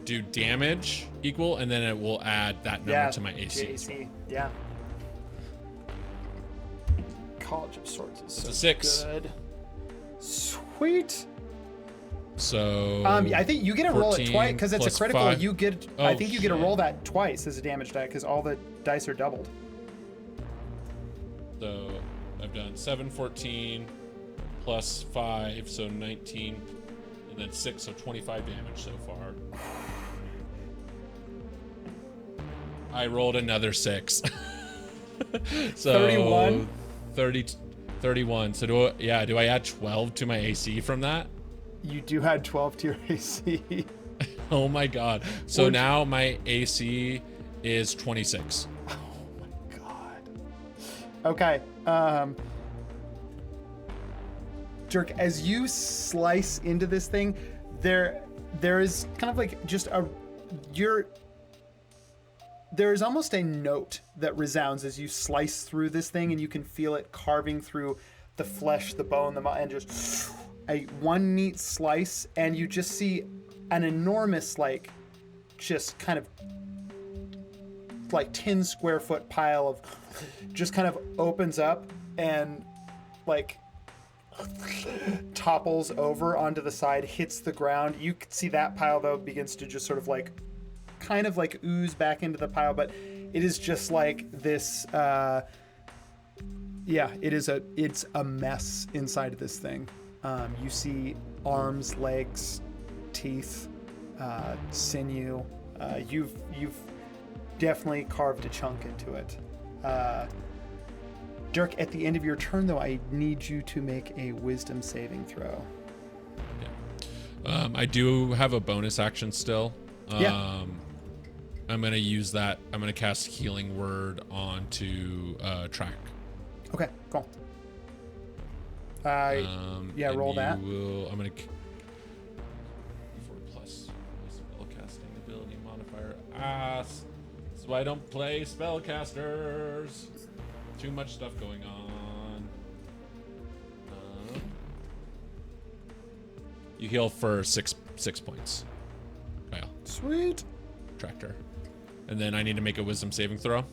do damage equal, and then it will add that number to my AC. Yeah. College of Swords is so 6. good. Sweet. So I think you get to roll it twice because it's a critical. 5. You get. Oh, I think you get to roll that twice as a damage die because all the dice are doubled. So I've done 7, 14 plus 5, so 19, and then 6, so 25 damage so far. I rolled another 6. So 31. 31. So do I add 12 to my AC from that? You do add 12 to your AC. Oh my god. So now my AC is 26. Oh my god. Okay. Dirk, as you slice into this thing, there is kind of like just there is almost a note that resounds as you slice through this thing, and you can feel it carving through the flesh, the bone, and just one neat slice, and you just see an enormous, like, just kind of like 10 square foot pile of just kind of opens up, and like topples over onto the side, hits the ground. You can see that pile though begins to just sort of like kind of like ooze back into the pile, but it is just like this it's a mess inside of this thing. You see arms, legs, teeth, sinew. You've definitely carved a chunk into it. Dirk, at the end of your turn, though, I need you to make a wisdom saving throw. I do have a bonus action still. Yeah. I'm going to use that. I'm going to cast Healing Word onto Track. Okay, cool. Roll that. I'm going to... 4 plus spellcasting ability modifier. So I don't play spellcasters. Too much stuff going on. You heal for six points. Kyle. Sweet. Tractor. And then I need to make a wisdom saving throw.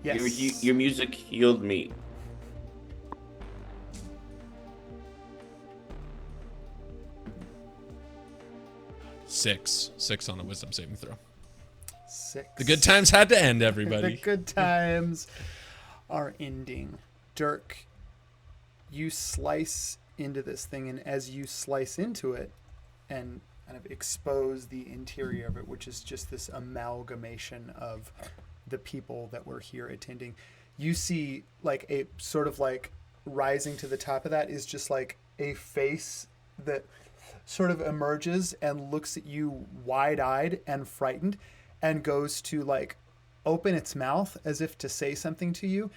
Yes. Your music healed me. Six on a wisdom saving throw. 6. The good times had to end, The everybody. good times are ending. Dirk, you slice into this thing, and as you slice into it and kind of expose the interior of it, which is just this amalgamation of the people that were here attending, you see like a sort of like rising to the top of that is just like a face that sort of emerges and looks at you wide-eyed and frightened and goes to like open its mouth as if to say something to you,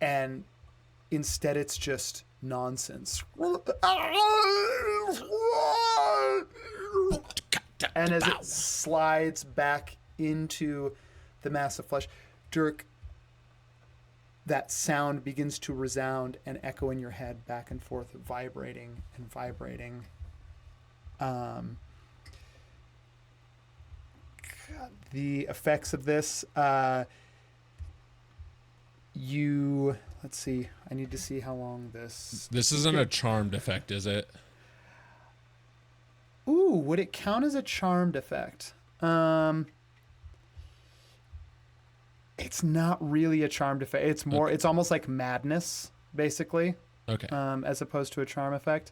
and instead it's just nonsense. And as it slides back into the mass of flesh, Dirk, that sound begins to resound and echo in your head back and forth, vibrating and vibrating. The effects of this, let's see, I need to see how long this Isn't a charmed effect, is it? Ooh, would it count as a charmed effect? It's not really a charmed effect. It's more, Okay. It's almost like madness, basically, Okay. as opposed to a charm effect.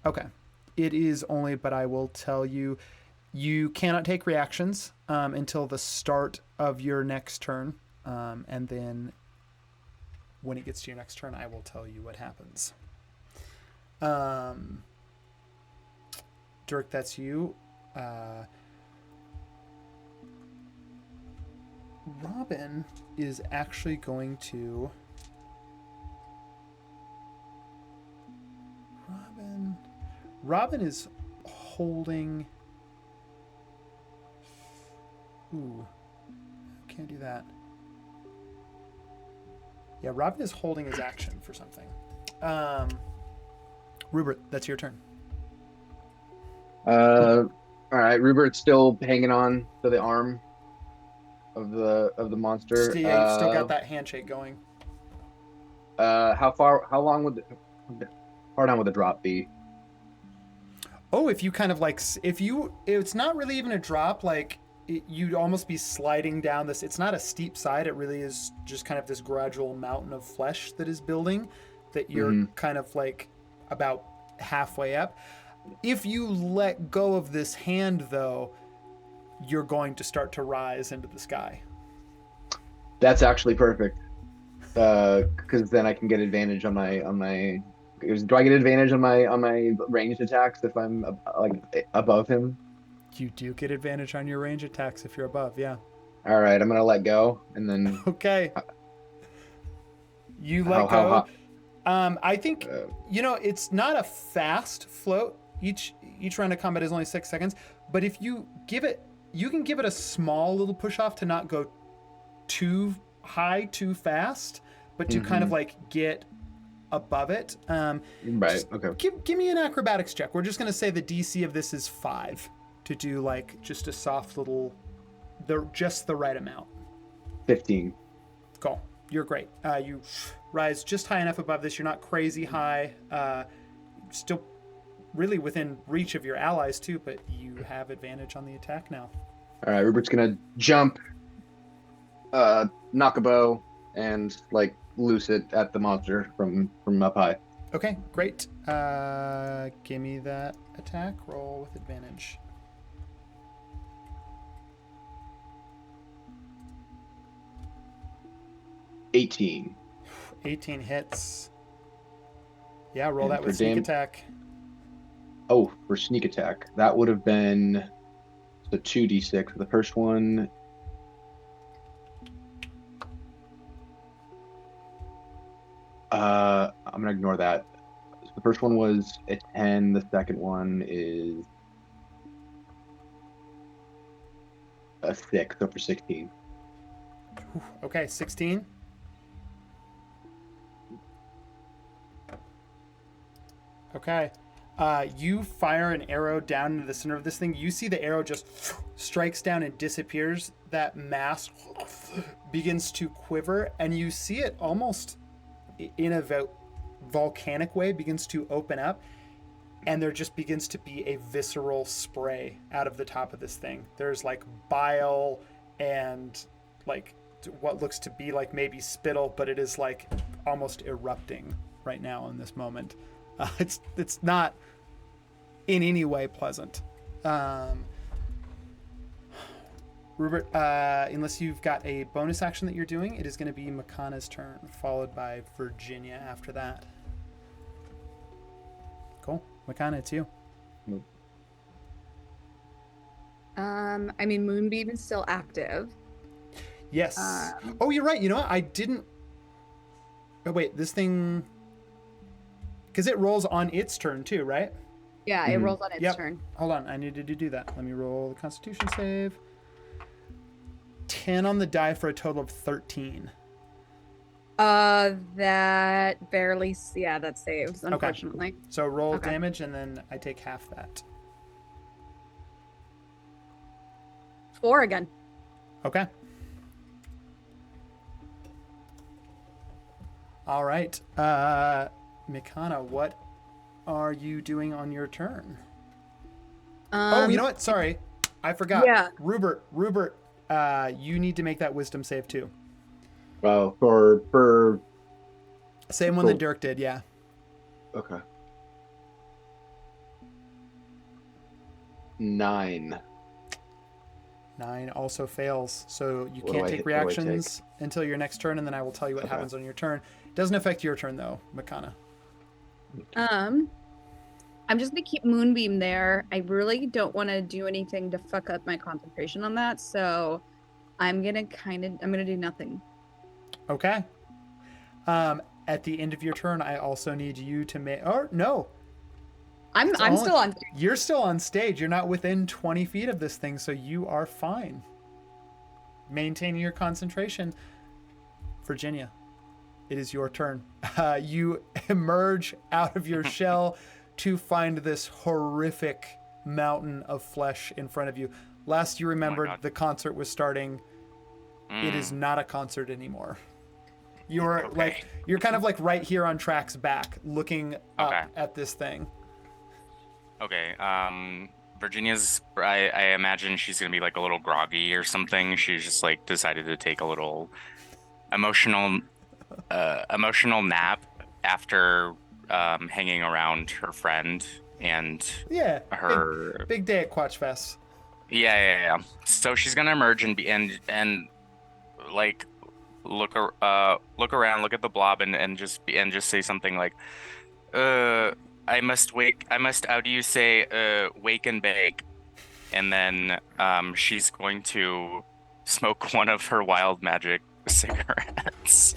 Okay. It is only, but I will tell you, you cannot take reactions until the start of your next turn. And then when it gets to your next turn, I will tell you what happens. Dirk, that's you. Robin is actually going to... Robin is holding... Ooh. Can't do that. Yeah, Robin is holding his action for something. Rupert, that's your turn. All right, Rupert's still hanging on to the arm of the monster. You've still got that handshake going. How far down would the drop be? Oh, if you kind of like, it's not really even a drop, like you'd almost be sliding down this. It's not a steep side. It really is just kind of this gradual mountain of flesh that is building that you're kind of like about halfway up. If you let go of this hand though, you're going to start to rise into the sky. That's actually perfect. Because then I can get advantage on my. Do I get advantage on my ranged attacks if I'm like above him? You do get advantage on your range attacks if you're above, yeah. All right, I'm gonna let go and then. Okay. You let go. I think it's not a fast float. Each round of combat is only 6 seconds, but if you give it, you can give it a small little push off to not go too high, too fast, but to kind of like get above it. Right. Okay. Give me an acrobatics check. We're just gonna say the DC of this is 5 to do like just a soft little, just the right amount. 15. Cool. You're great. You rise just high enough above this. You're not crazy high. Still really within reach of your allies too, but you have advantage on the attack now. All right, Rupert's gonna jump, knock a bow, and like loose it at the monster from up high. Okay, great. Give me that attack roll with advantage. $18. 18 hits. Yeah, roll And that with for sneak dam- attack. Oh, for sneak attack, that would have been the 2d6. The first one. I'm gonna ignore that. The first one was a 10. The second one is a 6. So for 16. Okay, 16. Okay. You fire an arrow down into the center of this thing. You see the arrow just strikes down and disappears. That mass begins to quiver, and you see it almost in a volcanic way begins to open up, and there just begins to be a visceral spray out of the top of this thing. There's like bile and like what looks to be like maybe spittle, but it is like almost erupting right now in this moment. It's not in any way pleasant. Rupert, unless you've got a bonus action that you're doing, it is going to be Makana's turn, followed by Virginia after that. Cool. Makana, it's you. I mean, Moonbeam is still active. Yes. Oh, you're right. You know what? I didn't. Oh, wait. This thing. Because it rolls on its turn too, right? Yeah, it rolls on its Yep. turn. Hold on. I needed to do that. Let me roll the Constitution save. 10 on the die for a total of 13. That barely. Yeah, that saves. Unfortunately. So roll Okay. damage, and then I take half that. 4 again. Okay. All right. Mikana, what are you doing on your turn? Oh, you know what? Sorry. I forgot. Yeah. Rupert, you need to make that wisdom save too. Well, for Same one that Cool. Dirk did, yeah. okay. 9. 9 also fails, so you What can't do I take hit- what do I take? reactions until your next turn, and then I will tell you what Okay. happens on your turn. Doesn't affect your turn though, Makana. I'm just gonna keep Moonbeam there. I really don't want to do anything to fuck up my concentration on that, so I'm gonna do nothing. Okay. At the end of your turn, I also need you to make. Or no, I'm only- still on. you're still on stage. You're not within 20 feet of this thing, so you are fine. Maintaining your concentration. Virginia, it is your turn. You emerge out of your shell to find this horrific mountain of flesh in front of you. Last you remembered, God. the concert was starting. It is not a concert anymore. You're Okay. you're kind of like right here on Track's back, looking up Okay. at this thing. Okay. Virginia's. I imagine she's gonna be like a little groggy or something. She's just like decided to take a little emotional nap after hanging around her friend and Yeah. her. Big day at Quatch Fest. Yeah. So she's gonna emerge and like look around, look at the blob, and just say something like, I must wake. How do you say wake and bake? And then she's going to smoke one of her wild magic cigarettes.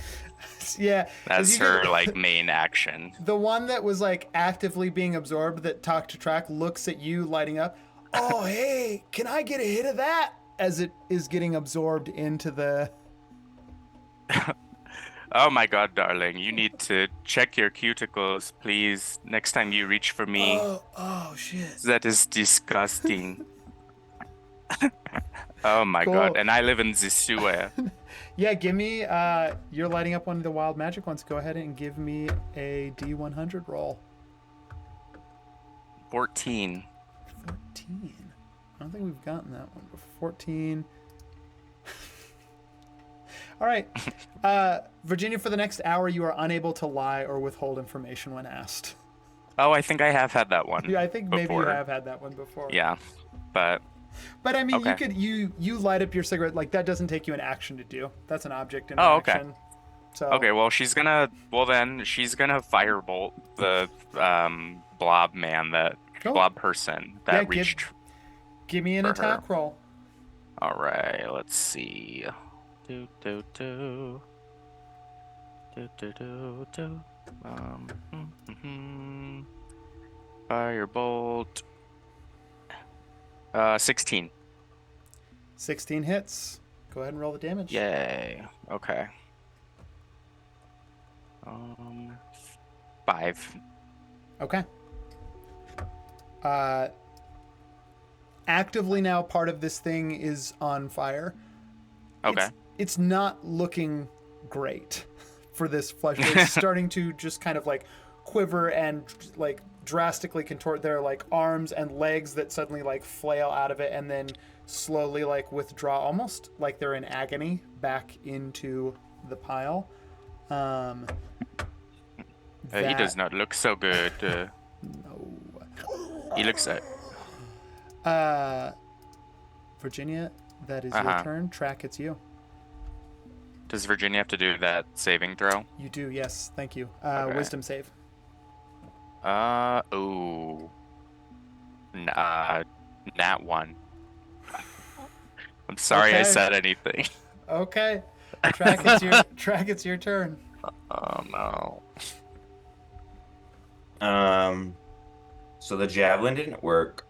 Yeah. That's you her get- like main action. The one that was like actively being absorbed that talked to Track looks at you lighting up. Oh, hey, can I get a hit of that? As it is getting absorbed into the. Oh my god, darling, you need to check your cuticles, please. Next time you reach for me. Oh shit. That is disgusting. Oh my Cool. god! And I live in the sewer. Yeah, give me. You're lighting up one of the wild magic ones. Go ahead and give me a D100 roll. 14. 14. I don't think we've gotten that one before. 14. All right. Virginia, for the next hour, you are unable to lie or withhold information when asked. Oh, I think I have had that one. Yeah, I think maybe you before. have had that one before. Yeah, but But I mean, you Okay. could you light up your cigarette, like that doesn't take you an action to do. That's an object in Oh, okay. action. So okay. Well, she's gonna firebolt the blob man Cool. blob person that Yeah, give- reached. give me an for attack her. roll. All right, let's see. Do do do. Do do do do. Firebolt. 16. 16 hits. Go ahead and roll the damage. Yay. Okay. 5. Okay. Actively now, part of this thing is on fire. Okay. It's not looking great for this flesh. It's starting to just kind of like quiver and like drastically contort. There are like arms and legs that suddenly like flail out of it and then slowly like withdraw, almost like they're in agony, back into the pile. He does not look so good. No. He looks Virginia, that is your Uh-huh. turn. Track, it's you. Does Virginia have to do that saving throw? You do, yes. Thank you. Okay. Wisdom save. Ooh. Nat 1. I'm sorry I Okay. said anything. Okay. Track, it's your turn. Oh no. So the javelin didn't work.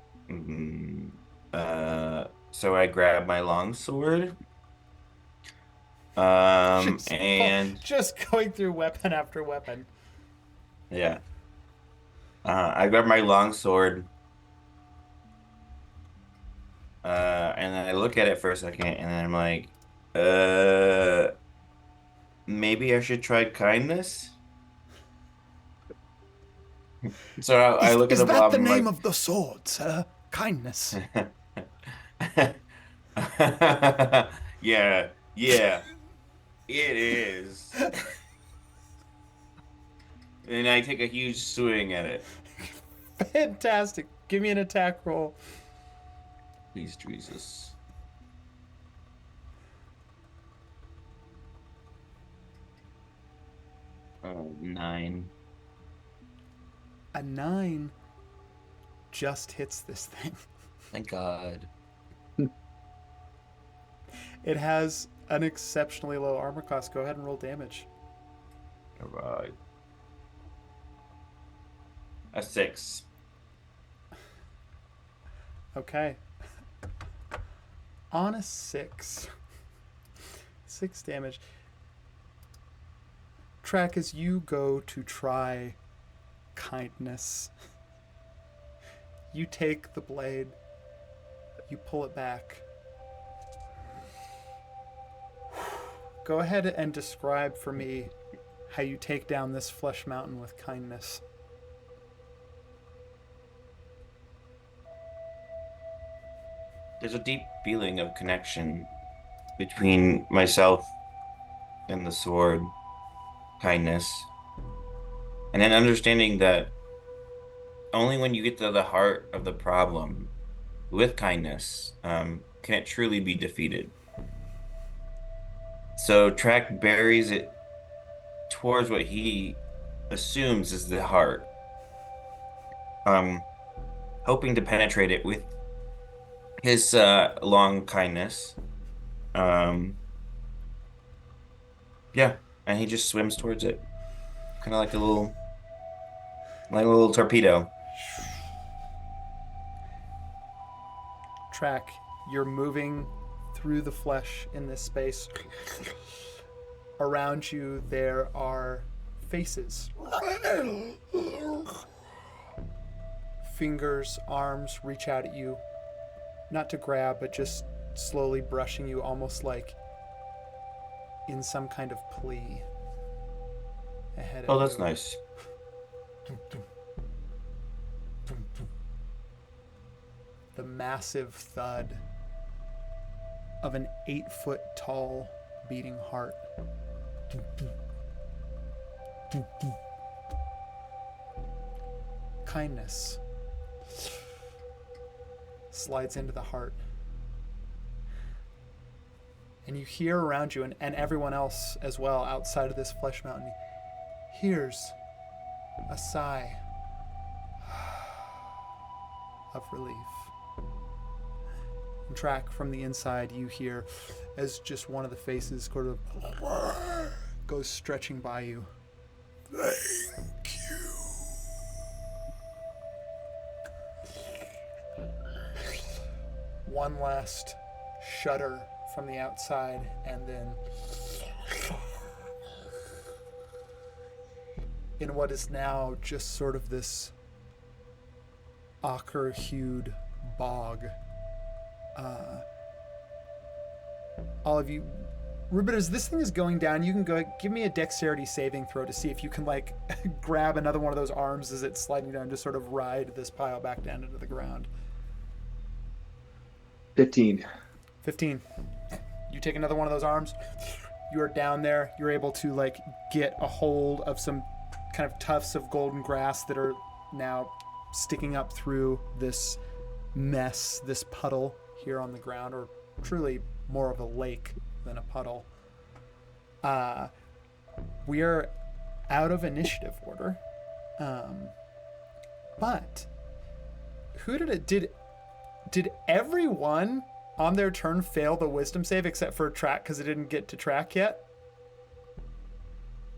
So I grabbed my longsword. And Just going through weapon after weapon. yeah. I grabbed my longsword. And then I look at it for a second, and then I'm like, maybe I should try kindness. So I look at the blob. and I'm like, of the sword, sir? Kindness. yeah, it is. And I take a huge swing at it. Fantastic. Give me an attack roll. Please, Jesus. Oh, 9. A 9 just hits this thing. Thank God. It has an exceptionally low armor class. Go ahead and roll damage. All right. A 6. Okay. On a 6. 6 damage. Track, as you go to try kindness, you take the blade, you pull it back. Go ahead and describe for me how you take down this flesh mountain with kindness. There's a deep feeling of connection between myself and the sword, kindness, and an understanding that only when you get to the heart of the problem with kindness can it truly be defeated. So Track buries it towards what he assumes is the heart, hoping to penetrate it with his long kindness. Yeah, and he just swims towards it, kind of like a little torpedo. Track, you're moving through the flesh in this space. Around you there are faces. Fingers, arms reach out at you, not to grab, but just slowly brushing you, almost like in some kind of plea ahead of Oh, you. that's nice. The massive thud of an 8-foot tall beating heart. Kindness slides into the heart. And you hear around you, and everyone else as well outside of this flesh mountain hears a sigh of relief. And Track, from the inside, you hear as just one of the faces sort of goes stretching by you. Thank you. One last shudder from the outside, and then in what is now just sort of this ochre-hued bog. All of you, Ruben, as this thing is going down, you can go give me a dexterity saving throw to see if you can like grab another one of those arms as it's sliding down to sort of ride this pile back down into the ground. 15. 15. You take another one of those arms. You are down there. You're able to like get a hold of some kind of tufts of golden grass that are now sticking up through this mess, this puddle here on the ground, or truly more of a lake than a puddle. We are out of initiative order. But who did everyone on their turn fail the wisdom save except for Track because it didn't get to Track yet?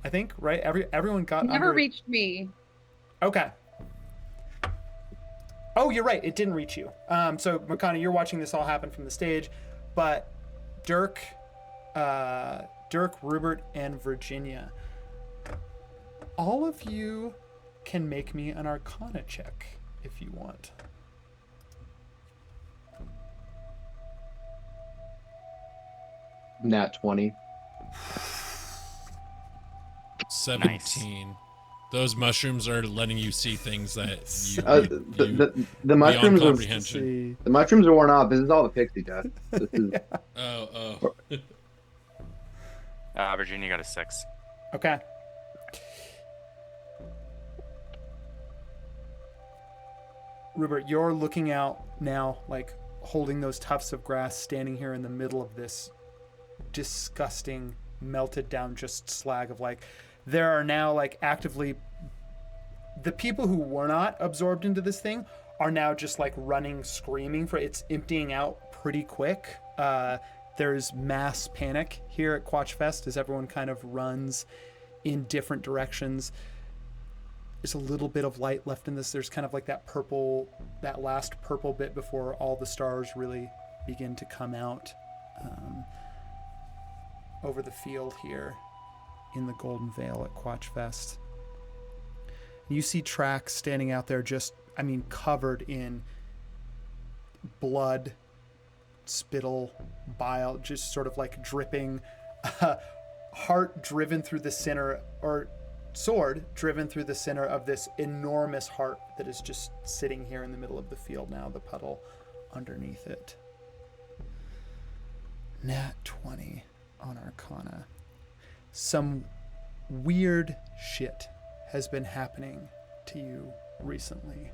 I think, right? Everyone got Never under... reached me. Okay. Oh, you're right. It didn't reach you. So, Makana, you're watching this all happen from the stage, but Dirk, Rupert, and Virginia, all of you can make me an Arcana check if you want. Nat 20. 17. Those mushrooms are letting you see things that you, The mushrooms are comprehension. the mushrooms are worn off. This is all the pixie dust. This is Oh. Virginia got a 6. Okay. Rupert, you're looking out now, like holding those tufts of grass, standing here in the middle of this disgusting, melted down just slag of like, there are now like actively, the people who were not absorbed into this thing are now just like running, screaming for it's emptying out pretty quick. There's mass panic here at Quatch Fest as everyone kind of runs in different directions. There's a little bit of light left in this. There's kind of like that last purple bit before all the stars really begin to come out over the field here in the Golden Vale at Quatch Fest. You see Track standing out there just, covered in blood, spittle, bile, just sort of like dripping, heart driven through the center, or sword driven through the center of this enormous heart that is just sitting here in the middle of the field now, the puddle underneath it. Nat 20 on Arcana. Some weird shit has been happening to you recently,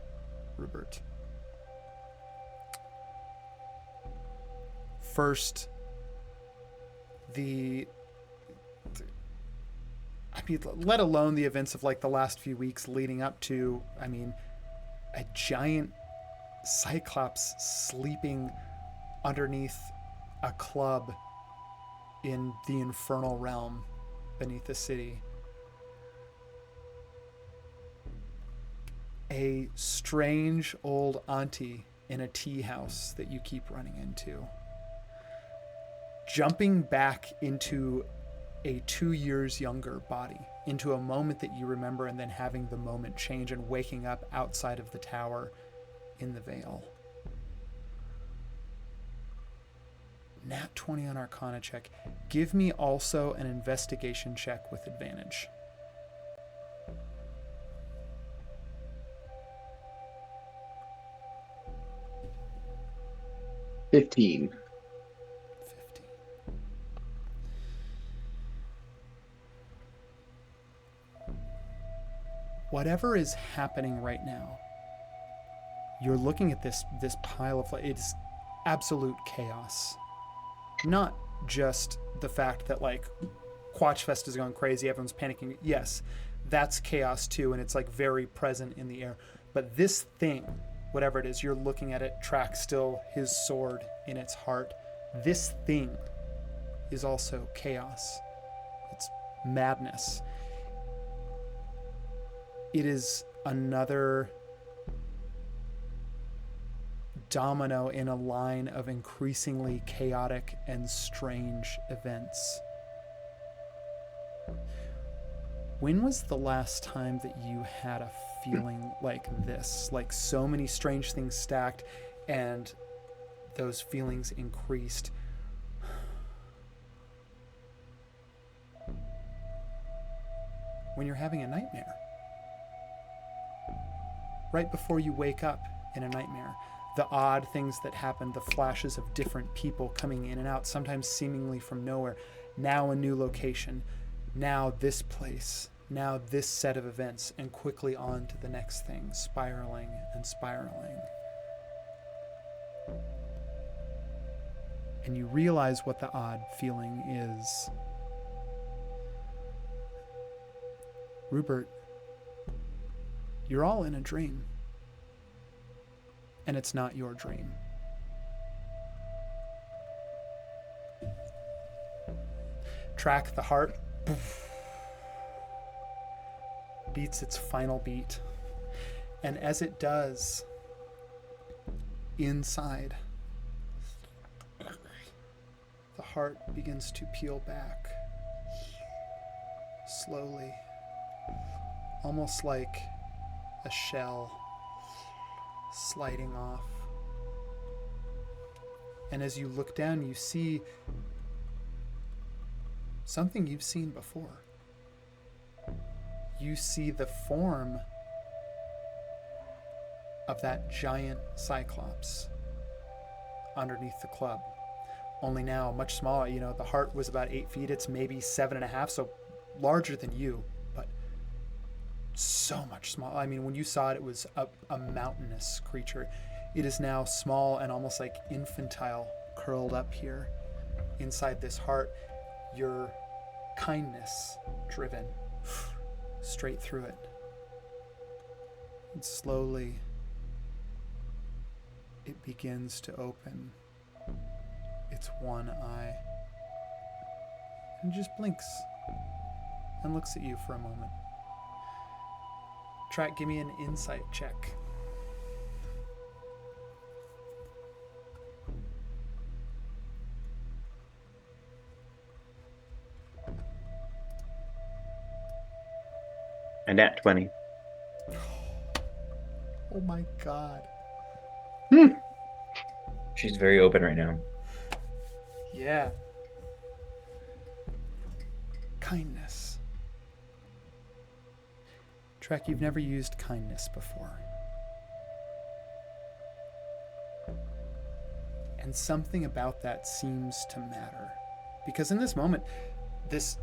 Rupert. First, let alone the events of like the last few weeks leading up to, a giant cyclops sleeping underneath a club in the infernal realm beneath the city. A strange old auntie in a tea house that you keep running into. Jumping back into a 2 years younger body, into a moment that you remember, and then having the moment change and waking up outside of the tower in the Vale. Nat 20 on Arcana check. Give me also an investigation check with advantage. $15. 15. Whatever is happening right now, you're looking at this pile of, it's absolute chaos. Not just the fact that like Quatchfest is going crazy, everyone's panicking. Yes, that's chaos too, and it's like very present in the air. But this thing, whatever it is, you're looking at it, Track still his sword in its heart. This thing is also chaos. It's madness. It is another domino in a line of increasingly chaotic and strange events. When was the last time that you had a feeling like this? Like so many strange things stacked and those feelings increased? When you're having a nightmare. Right before you wake up in a nightmare. The odd things that happen, the flashes of different people coming in and out, sometimes seemingly from nowhere. Now a new location. Now this place. Now this set of events, and quickly on to the next thing, spiraling and spiraling. And you realize what the odd feeling is. Rupert, you're all in a dream. And it's not your dream. Track, the heart beats its final beat. And as it does, inside, the heart begins to peel back. Slowly. Almost like a shell sliding off. And as you look down, you see something you've seen before. You see the form of that giant Cyclops underneath the club. Only now much smaller. You know, the heart was about 8 feet. It's maybe 7.5, so larger than you, but so much smaller. I mean, when you saw it, it was a mountainous creature. It is now small and almost like infantile, curled up here inside this heart. Your kindness driven straight through it. And slowly it begins to open its one eye and just blinks and looks at you for a moment. Track, give me an insight check. And at 20. Oh my god. She's very open right now. Yeah. Kindness. Trek, you've never used kindness before. And something about that seems to matter. Because in this moment, this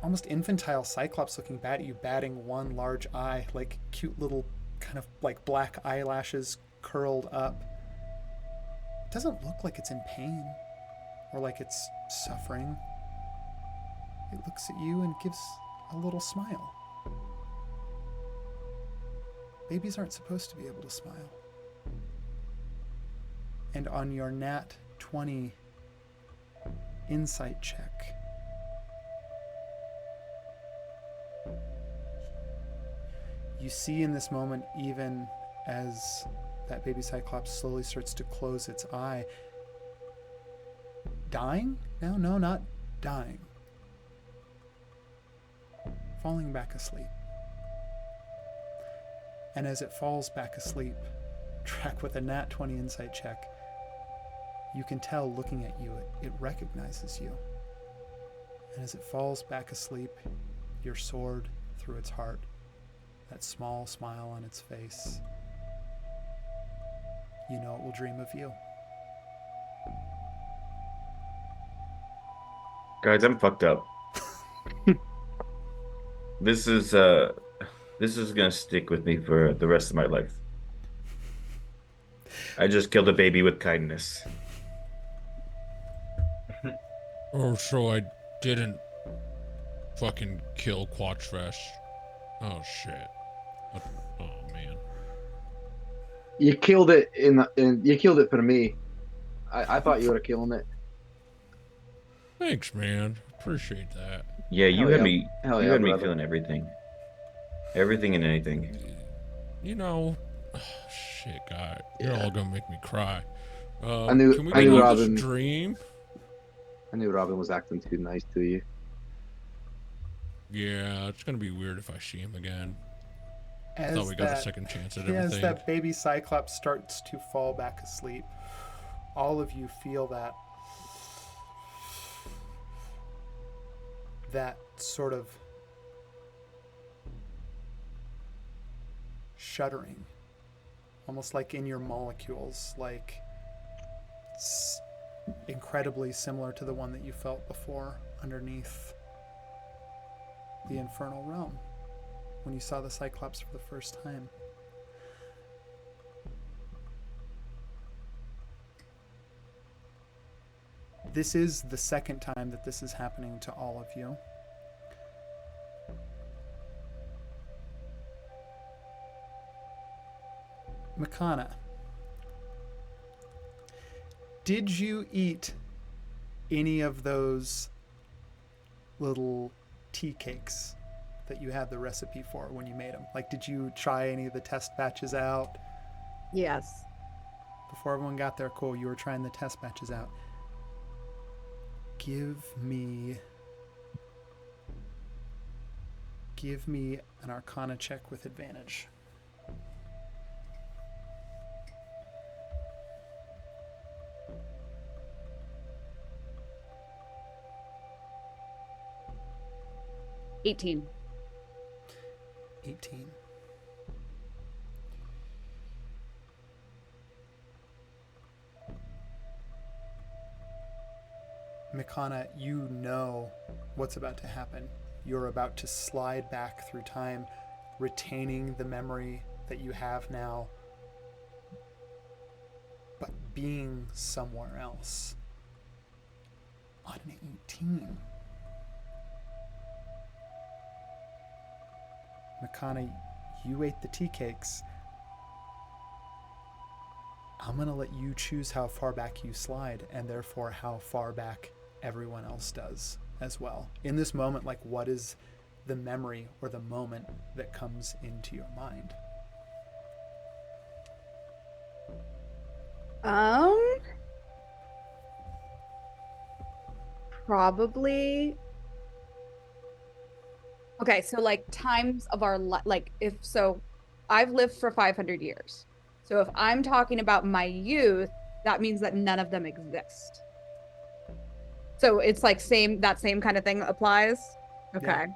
almost infantile Cyclops looking back at you, batting one large eye, like cute little kind of like black eyelashes curled up. It doesn't look like it's in pain or like it's suffering. It looks at you and gives a little smile. Babies aren't supposed to be able to smile. And on your Nat 20 insight check, you see in this moment, even as that baby Cyclops slowly starts to close its eye, dying? No, not dying. Falling back asleep. And as it falls back asleep, Track with a Nat 20 insight check, You can tell looking at you, it recognizes you. And as it falls back asleep, your sword through its heart, that small smile on its face, you know it will dream of you. Guys, I'm fucked up. This is gonna stick with me for the rest of my life. I just killed a baby with kindness. Oh, so I didn't fucking kill Quatresh. Oh shit. Oh man. You killed it you killed it for me. I thought you were killing it. Thanks, man. Appreciate that. Yeah, you Hell had yeah. me. Hell You yeah, had me brother. feeling everything. Everything and anything. You know, shit, God, you're Yeah. all gonna make me cry. I knew- Can we I get knew out of Robin- this dream? I knew Robin was acting too nice to you. Yeah, it's gonna be weird if I see him again. I As thought we got a that- second chance at as everything. that baby Cyclops starts to fall back asleep, all of you feel that sort of shuddering, almost like in your molecules, like it's incredibly similar to the one that you felt before underneath the infernal realm when you saw the Cyclops for the first time. This is the second time that this is happening to all of you. Makana, did you eat any of those little tea cakes that you had the recipe for when you made them? Like, did you try any of the test batches out? Yes. Before everyone got there, cool, you were trying the test batches out. Give me an Arcana check with advantage. $18. 18. Makana, you know what's about to happen. You're about to slide back through time, retaining the memory that you have now, but being somewhere else. On an 18. Makana, you ate the tea cakes. I'm going to let you choose how far back you slide, and therefore how far back everyone else does as well. In this moment, like, what is the memory or the moment that comes into your mind? Probably. Okay, so like times of our like if so, I've lived for 500 years. So if I'm talking about my youth, that means that none of them exist. So it's like that same kind of thing applies. Okay.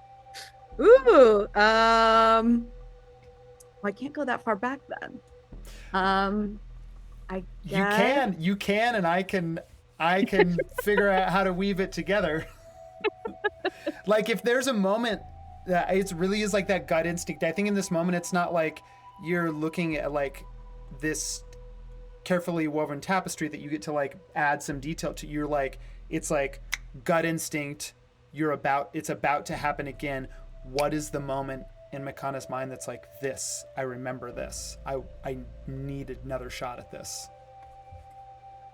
Ooh. Well, I can't go that far back then. I guess. You can, and I can figure out how to weave it together. Like, if there's a moment that it really is like that gut instinct. I think in this moment, it's not like you're looking at like this carefully woven tapestry that you get to like add some detail to. You're like, it's like gut instinct. It's about to happen again. What is the moment in Makana's mind that's like, this, I remember this. I need another shot at this.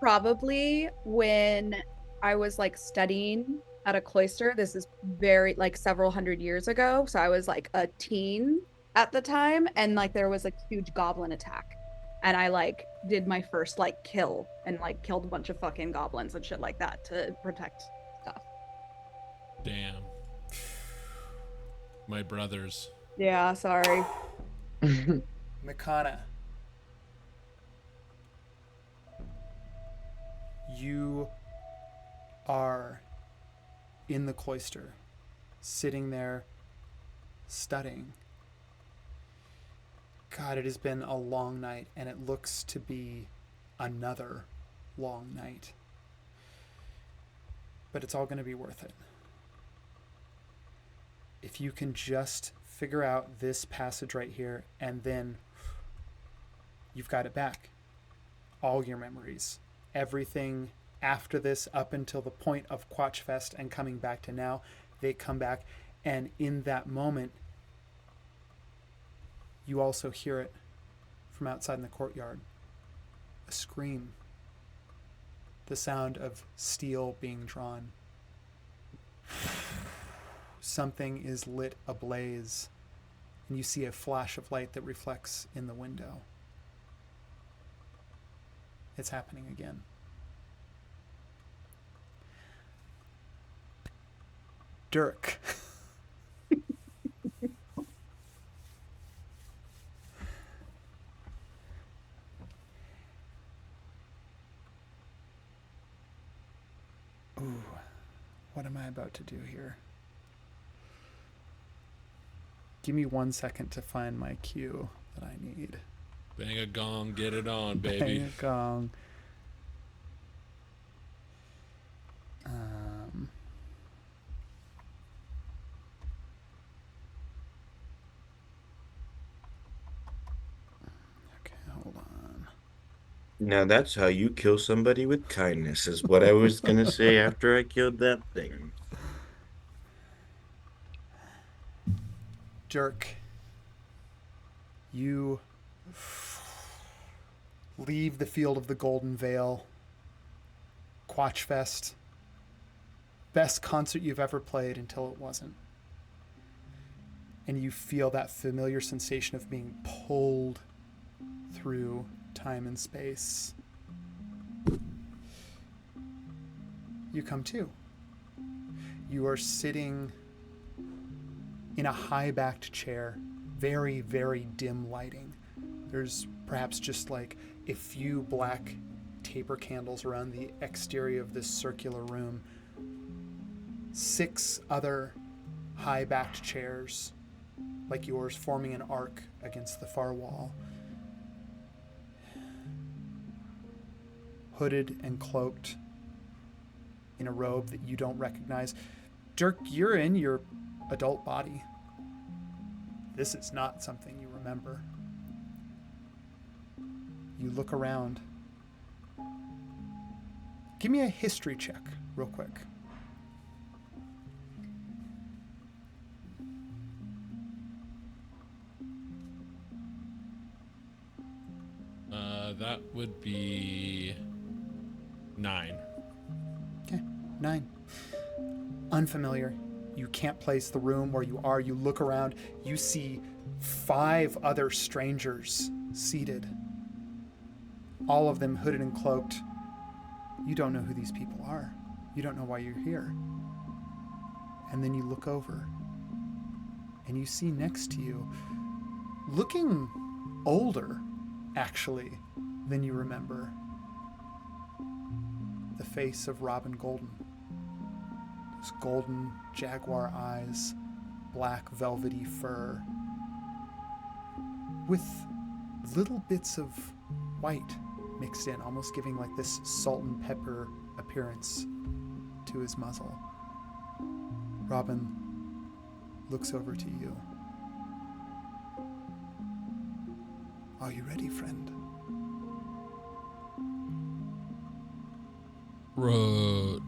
Probably when I was like studying at a cloister. This is very like several hundred years ago. So I was like a teen at the time, and like there was a huge goblin attack. And I like did my first like kill and like killed a bunch of fucking goblins and shit like that to protect stuff. Damn. My brothers. Yeah, sorry. Makana, You are in the cloister, sitting there, studying. God, it has been a long night, and it looks to be another long night. But it's all going to be worth it. If you can just figure out this passage right here, and then you've got it back. All your memories. Everything after this, up until the point of Quatchfest and coming back to now, they come back. And in that moment, you also hear it from outside in the courtyard. A scream. The sound of steel being drawn. Something is lit ablaze, and you see a flash of light that reflects in the window. It's happening again. Dirk. Ooh, what am I about to do here? Give me 1 second to find my cue that I need. Bang a gong, get it on, Bang baby. a gong. Okay, hold on. Now that's how you kill somebody with kindness, is what I was gonna say after I killed that thing. Dirk, you leave the field of the Golden Veil. Quatchfest. Best concert you've ever played until it wasn't. And you feel that familiar sensation of being pulled through time and space. You come to. You are sitting in a high-backed chair, very, very dim lighting. There's perhaps just like a few black taper candles around the exterior of this circular room. 6 other high-backed chairs like yours forming an arc against the far wall. Hooded and cloaked in a robe that you don't recognize. Dirk, you're in your adult body. This is not something you remember. You look around. Give me a history check real quick. That would be 9. Okay, 9. Unfamiliar. You can't place the room where you are. You look around. You see 5 other strangers seated. All of them hooded and cloaked. You don't know who these people are. You don't know why you're here. And then you look over. And you see next to you, looking older, actually, than you remember, the face of Robin Golden. Those golden jaguar eyes, black velvety fur, with little bits of white mixed in, almost giving like this salt and pepper appearance to his muzzle. Robin looks over to you. Are you ready, friend?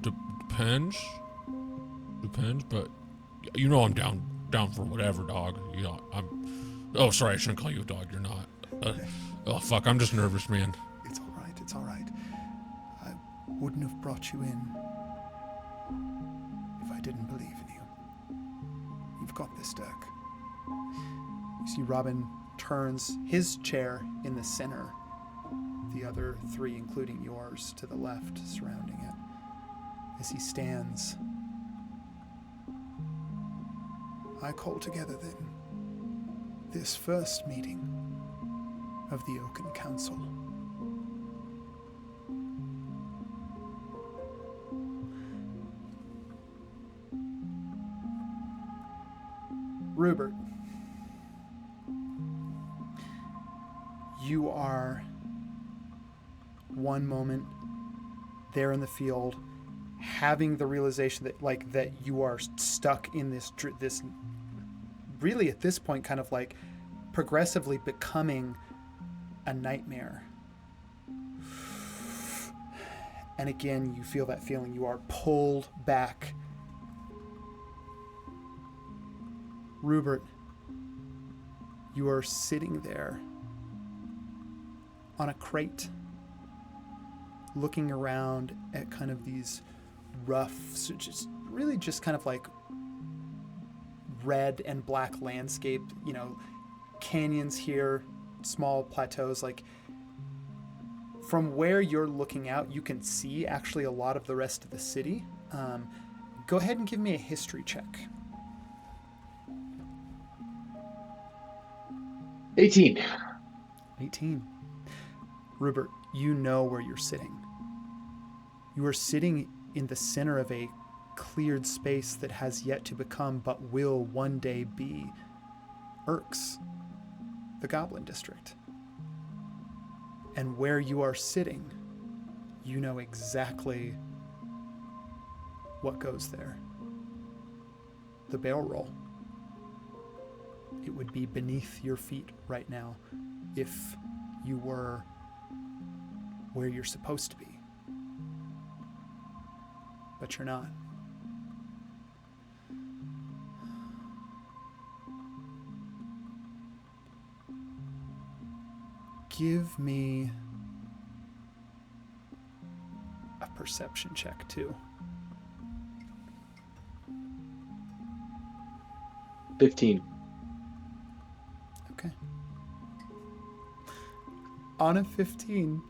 Depends. Depends, but you know I'm down for whatever, dog. You know, oh, sorry, I shouldn't call you a dog. You're not. Oh, fuck, I'm just nervous, man. It's all right, it's all right. I wouldn't have brought you in if I didn't believe in you. You've got this, Dirk. You see Robin turns his chair in the center, the other 3, including yours, to the left, surrounding it. As he stands, I call together then this first meeting of the Oaken Council. Rupert, you are one moment there in the field, having the realization that that you are stuck in this really at this point kind of like progressively becoming a nightmare. And again, you feel that feeling. You are pulled back. Rupert, you are sitting there on a crate, looking around at kind of these rough, just kind of like red and black landscape, canyons here, small plateaus. Like, from where you're looking out, you can see actually a lot of the rest of the city. Go ahead and give me a history check. 18. 18. Rupert, you know where you're sitting. You are sitting in the center of a cleared space that has yet to become, but will one day be, Urks, the Goblin District. And where you are sitting, you know exactly what goes there. The barrel roll. It would be beneath your feet right now if you were where you're supposed to be. But you're not. Give me a perception check, too. 15. Okay. On a 15,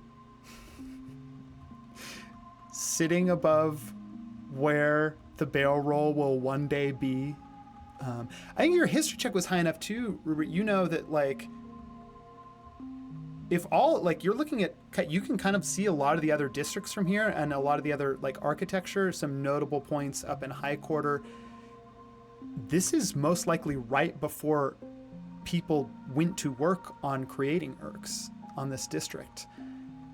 sitting above where the barrel roll will one day be, I think your history check was high enough too, Rupert. You know that, if all, you're looking at, you can kind of see a lot of the other districts from here and a lot of the other, architecture, some notable points up in High Quarter. This is most likely right before people went to work on creating Urks on this district,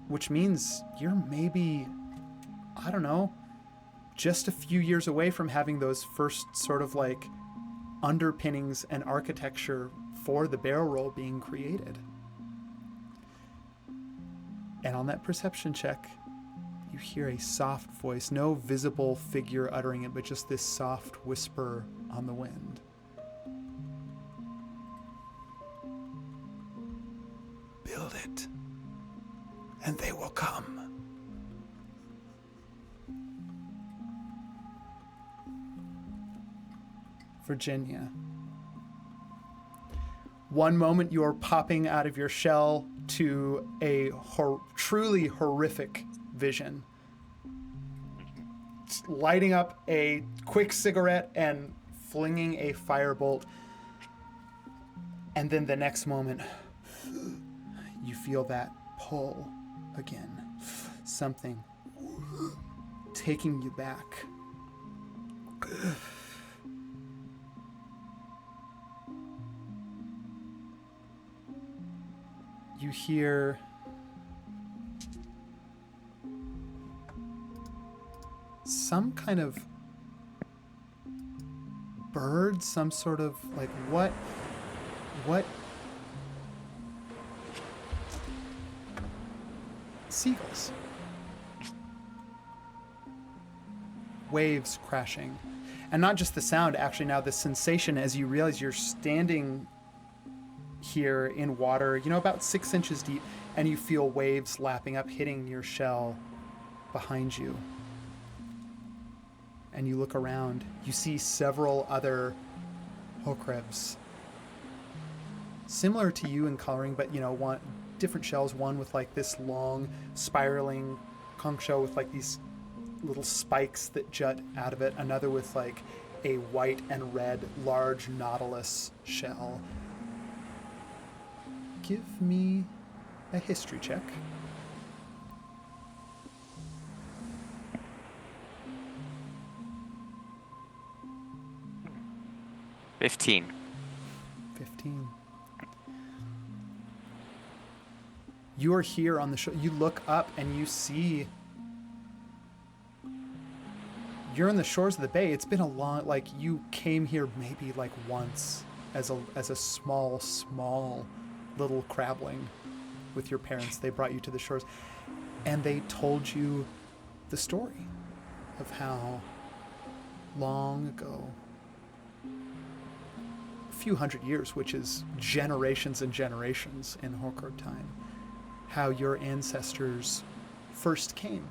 which means you're maybe, I don't know, just a few years away from having those first sort of underpinnings and architecture for the barrel roll being created. And on that perception check, you hear a soft voice, no visible figure uttering it, but just this soft whisper on the wind. Build it, and they will come. Virginia. One moment you're popping out of your shell to a truly horrific vision. Lighting up a quick cigarette and flinging a firebolt. And then the next moment, you feel that pull again. Something taking you back. You hear some kind of bird, some sort of what seagulls. Waves crashing. And not just the sound, actually now the sensation as you realize you're standing here in water, about 6 inches deep, and you feel waves lapping up, hitting your shell behind you. And you look around, you see several other Hokrebs. Similar to you in coloring, but one different shells, one with this long spiraling conch shell with these little spikes that jut out of it, another with a white and red large nautilus shell. Give me a history check. $15. 15. You are here on the shore. You look up and you see. You're on the shores of the bay. It's been a long, like, you came here maybe like once as a small little crabling with your parents. They brought you to the shores and they told you the story of how long ago, a few hundred years, which is generations and generations in Horkard time, how your ancestors first came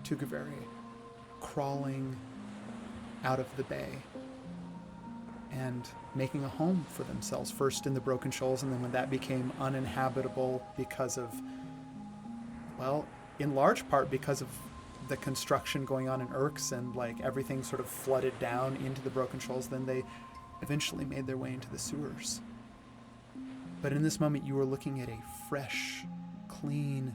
to Gaveri, crawling out of the bay and making a home for themselves, first in the Broken Shoals, and then when that became uninhabitable because of, well, in large part because of the construction going on in Urks and like everything sort of flooded down into the Broken Shoals, then they eventually made their way into the sewers. But in this moment, you were looking at a fresh, clean,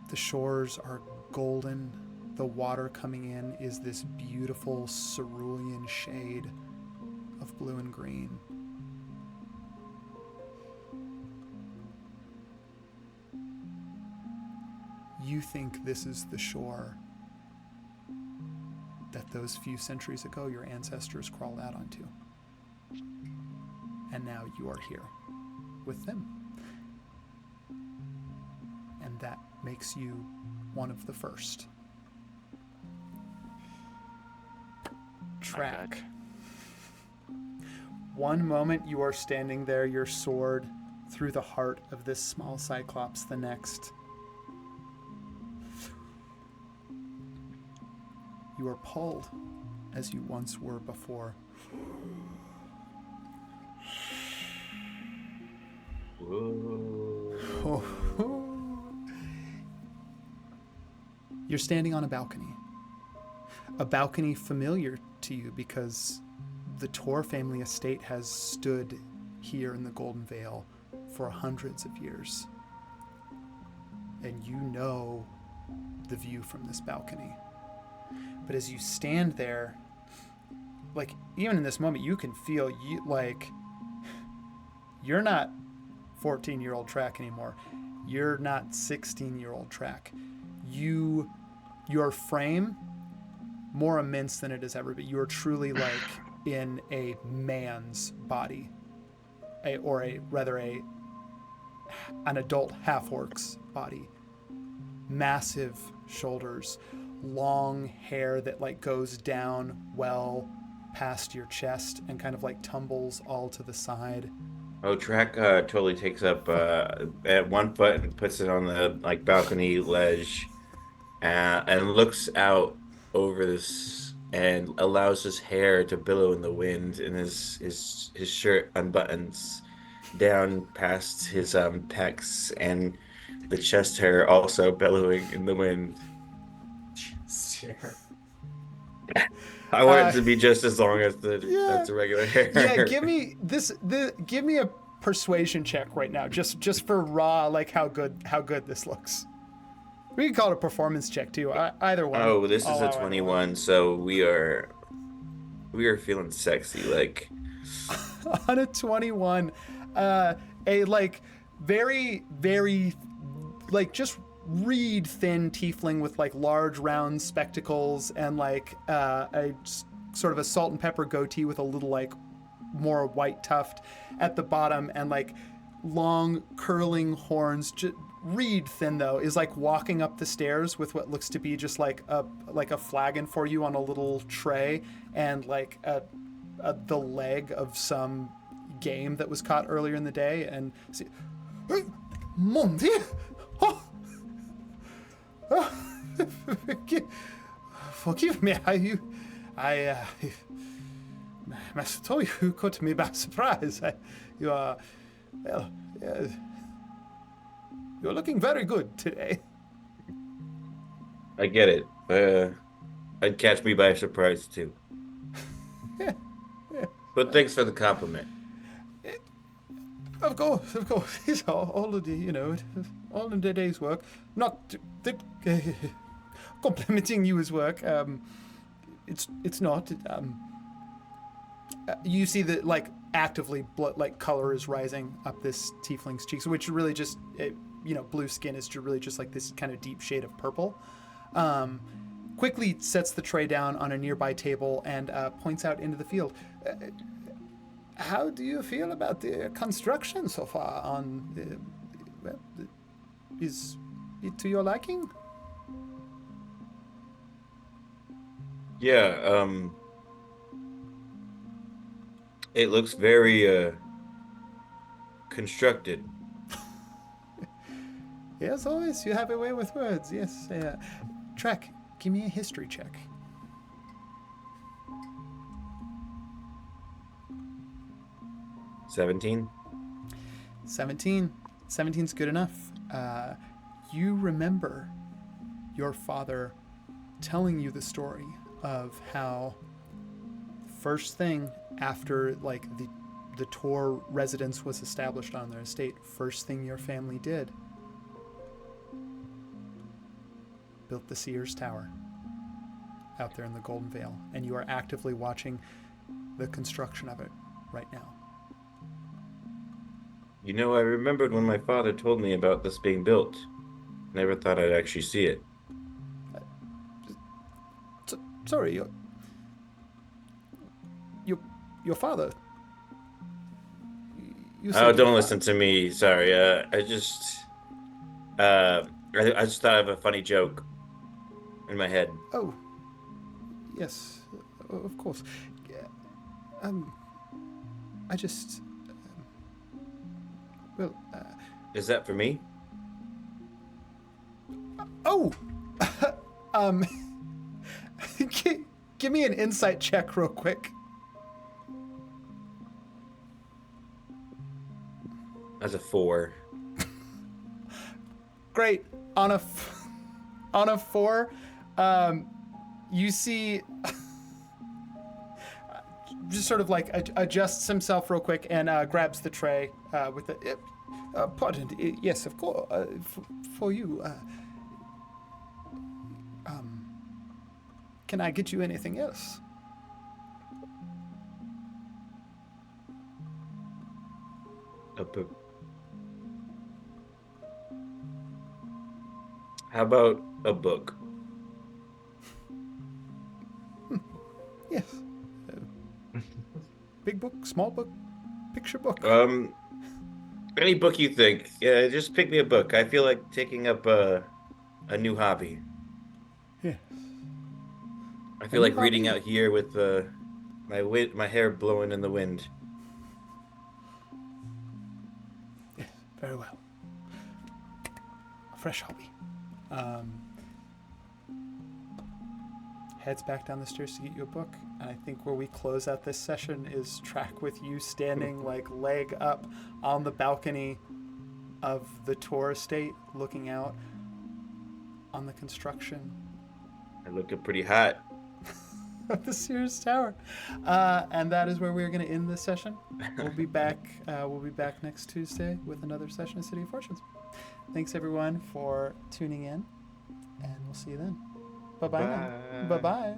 the shores are golden. The water coming in is this beautiful cerulean shade of blue and green. You think this is the shore that those few centuries ago your ancestors crawled out onto. And now you are here with them. And that makes you one of the first. Track. One moment you are standing there, your sword through the heart of this small cyclops, the next you are pulled as you once were before. You're standing on a balcony familiar to you because the Tor family estate has stood here in the Golden Vale for hundreds of years. And you know the view from this balcony. But as you stand there, like, even in this moment, you can feel you're not 14-year-old Track anymore. You're not 16-year-old Track. Your frame, more immense than it has ever been. You are truly like in a man's body, an adult half-orc's body. Massive shoulders, long hair that like goes down well past your chest and kind of like tumbles all to the side. Oh, Track totally takes up at one foot and puts it on the like balcony ledge, and looks out over this and allows his hair to billow in the wind, and his shirt unbuttons down past his pecs, and the chest hair also billowing in the wind. I want it to be just as long as the regular hair. Yeah, give me a persuasion check right now, just for raw, like how good this looks. We can call it a performance check too. Either one. Oh, this is a 21, so we are feeling sexy, like. On a 21, a like very, very, like just reed thin tiefling with like large round spectacles and like a sort of a salt and pepper goatee with a little like more white tuft at the bottom and like long curling horns, reed thin though, is like walking up the stairs with what looks to be just like a flagon for you on a little tray and like the leg of some game that was caught earlier in the day. And see, Monty, forgive me. I must have told you caught me by surprise. You are, well, you're looking very good today. I get it. I'd catch me by surprise too. Yeah. But thanks for the compliment. Of course. It's all of the, all in the day's work. Not complimenting you as work. It's not. You see that like actively blood, like color is rising up this tiefling's cheeks, which really just blue skin is really just like this kind of deep shade of purple. Quickly sets the tray down on a nearby table and points out into the field. How do you feel about the construction so far? Is it to your liking? Yeah, it looks very constructed. Yes, always. You have a way with words. Yes. Trek, give me a history check. $17. 17. 17's good enough. You remember your father telling you the story of how first thing after like the Tor residence was established on their estate, first thing your family did, built the Sears Tower out there in the Golden Vale, and you are actively watching the construction of it right now. You know, I remembered when my father told me about this being built. Never thought I'd actually see it. Sorry, your father. You said Oh, your don't fa- listen to me. Sorry. I just thought of a funny joke in my head. Oh, yes, of course. Yeah, I just. Well. Is that for me? Oh. Give me an insight check real quick. That's a 4. Great. On a 4, you see just sort of like adjusts himself real quick and grabs the tray with the pardon. Yes, of course. For you. Can I get you anything else? How about a book? Yes. Big book, small book, picture book. Any book you think. Yeah, just pick me a book. I feel like taking up a new hobby. Yeah. I feel like reading out here with my hair blowing in the wind. Yes, very well. A fresh hobby. Heads back down the stairs to get you a book, and I think where we close out this session is track with you standing like leg up on the balcony of the Tor estate, looking out on the construction I look pretty hot. of the Sears Tower, and that is where we're going to end this session. We'll be back. We'll be back next Tuesday with another session of City of Fortunes. Thanks everyone for tuning in, and we'll see you then. Bye-bye. Bye. Now. Bye-bye.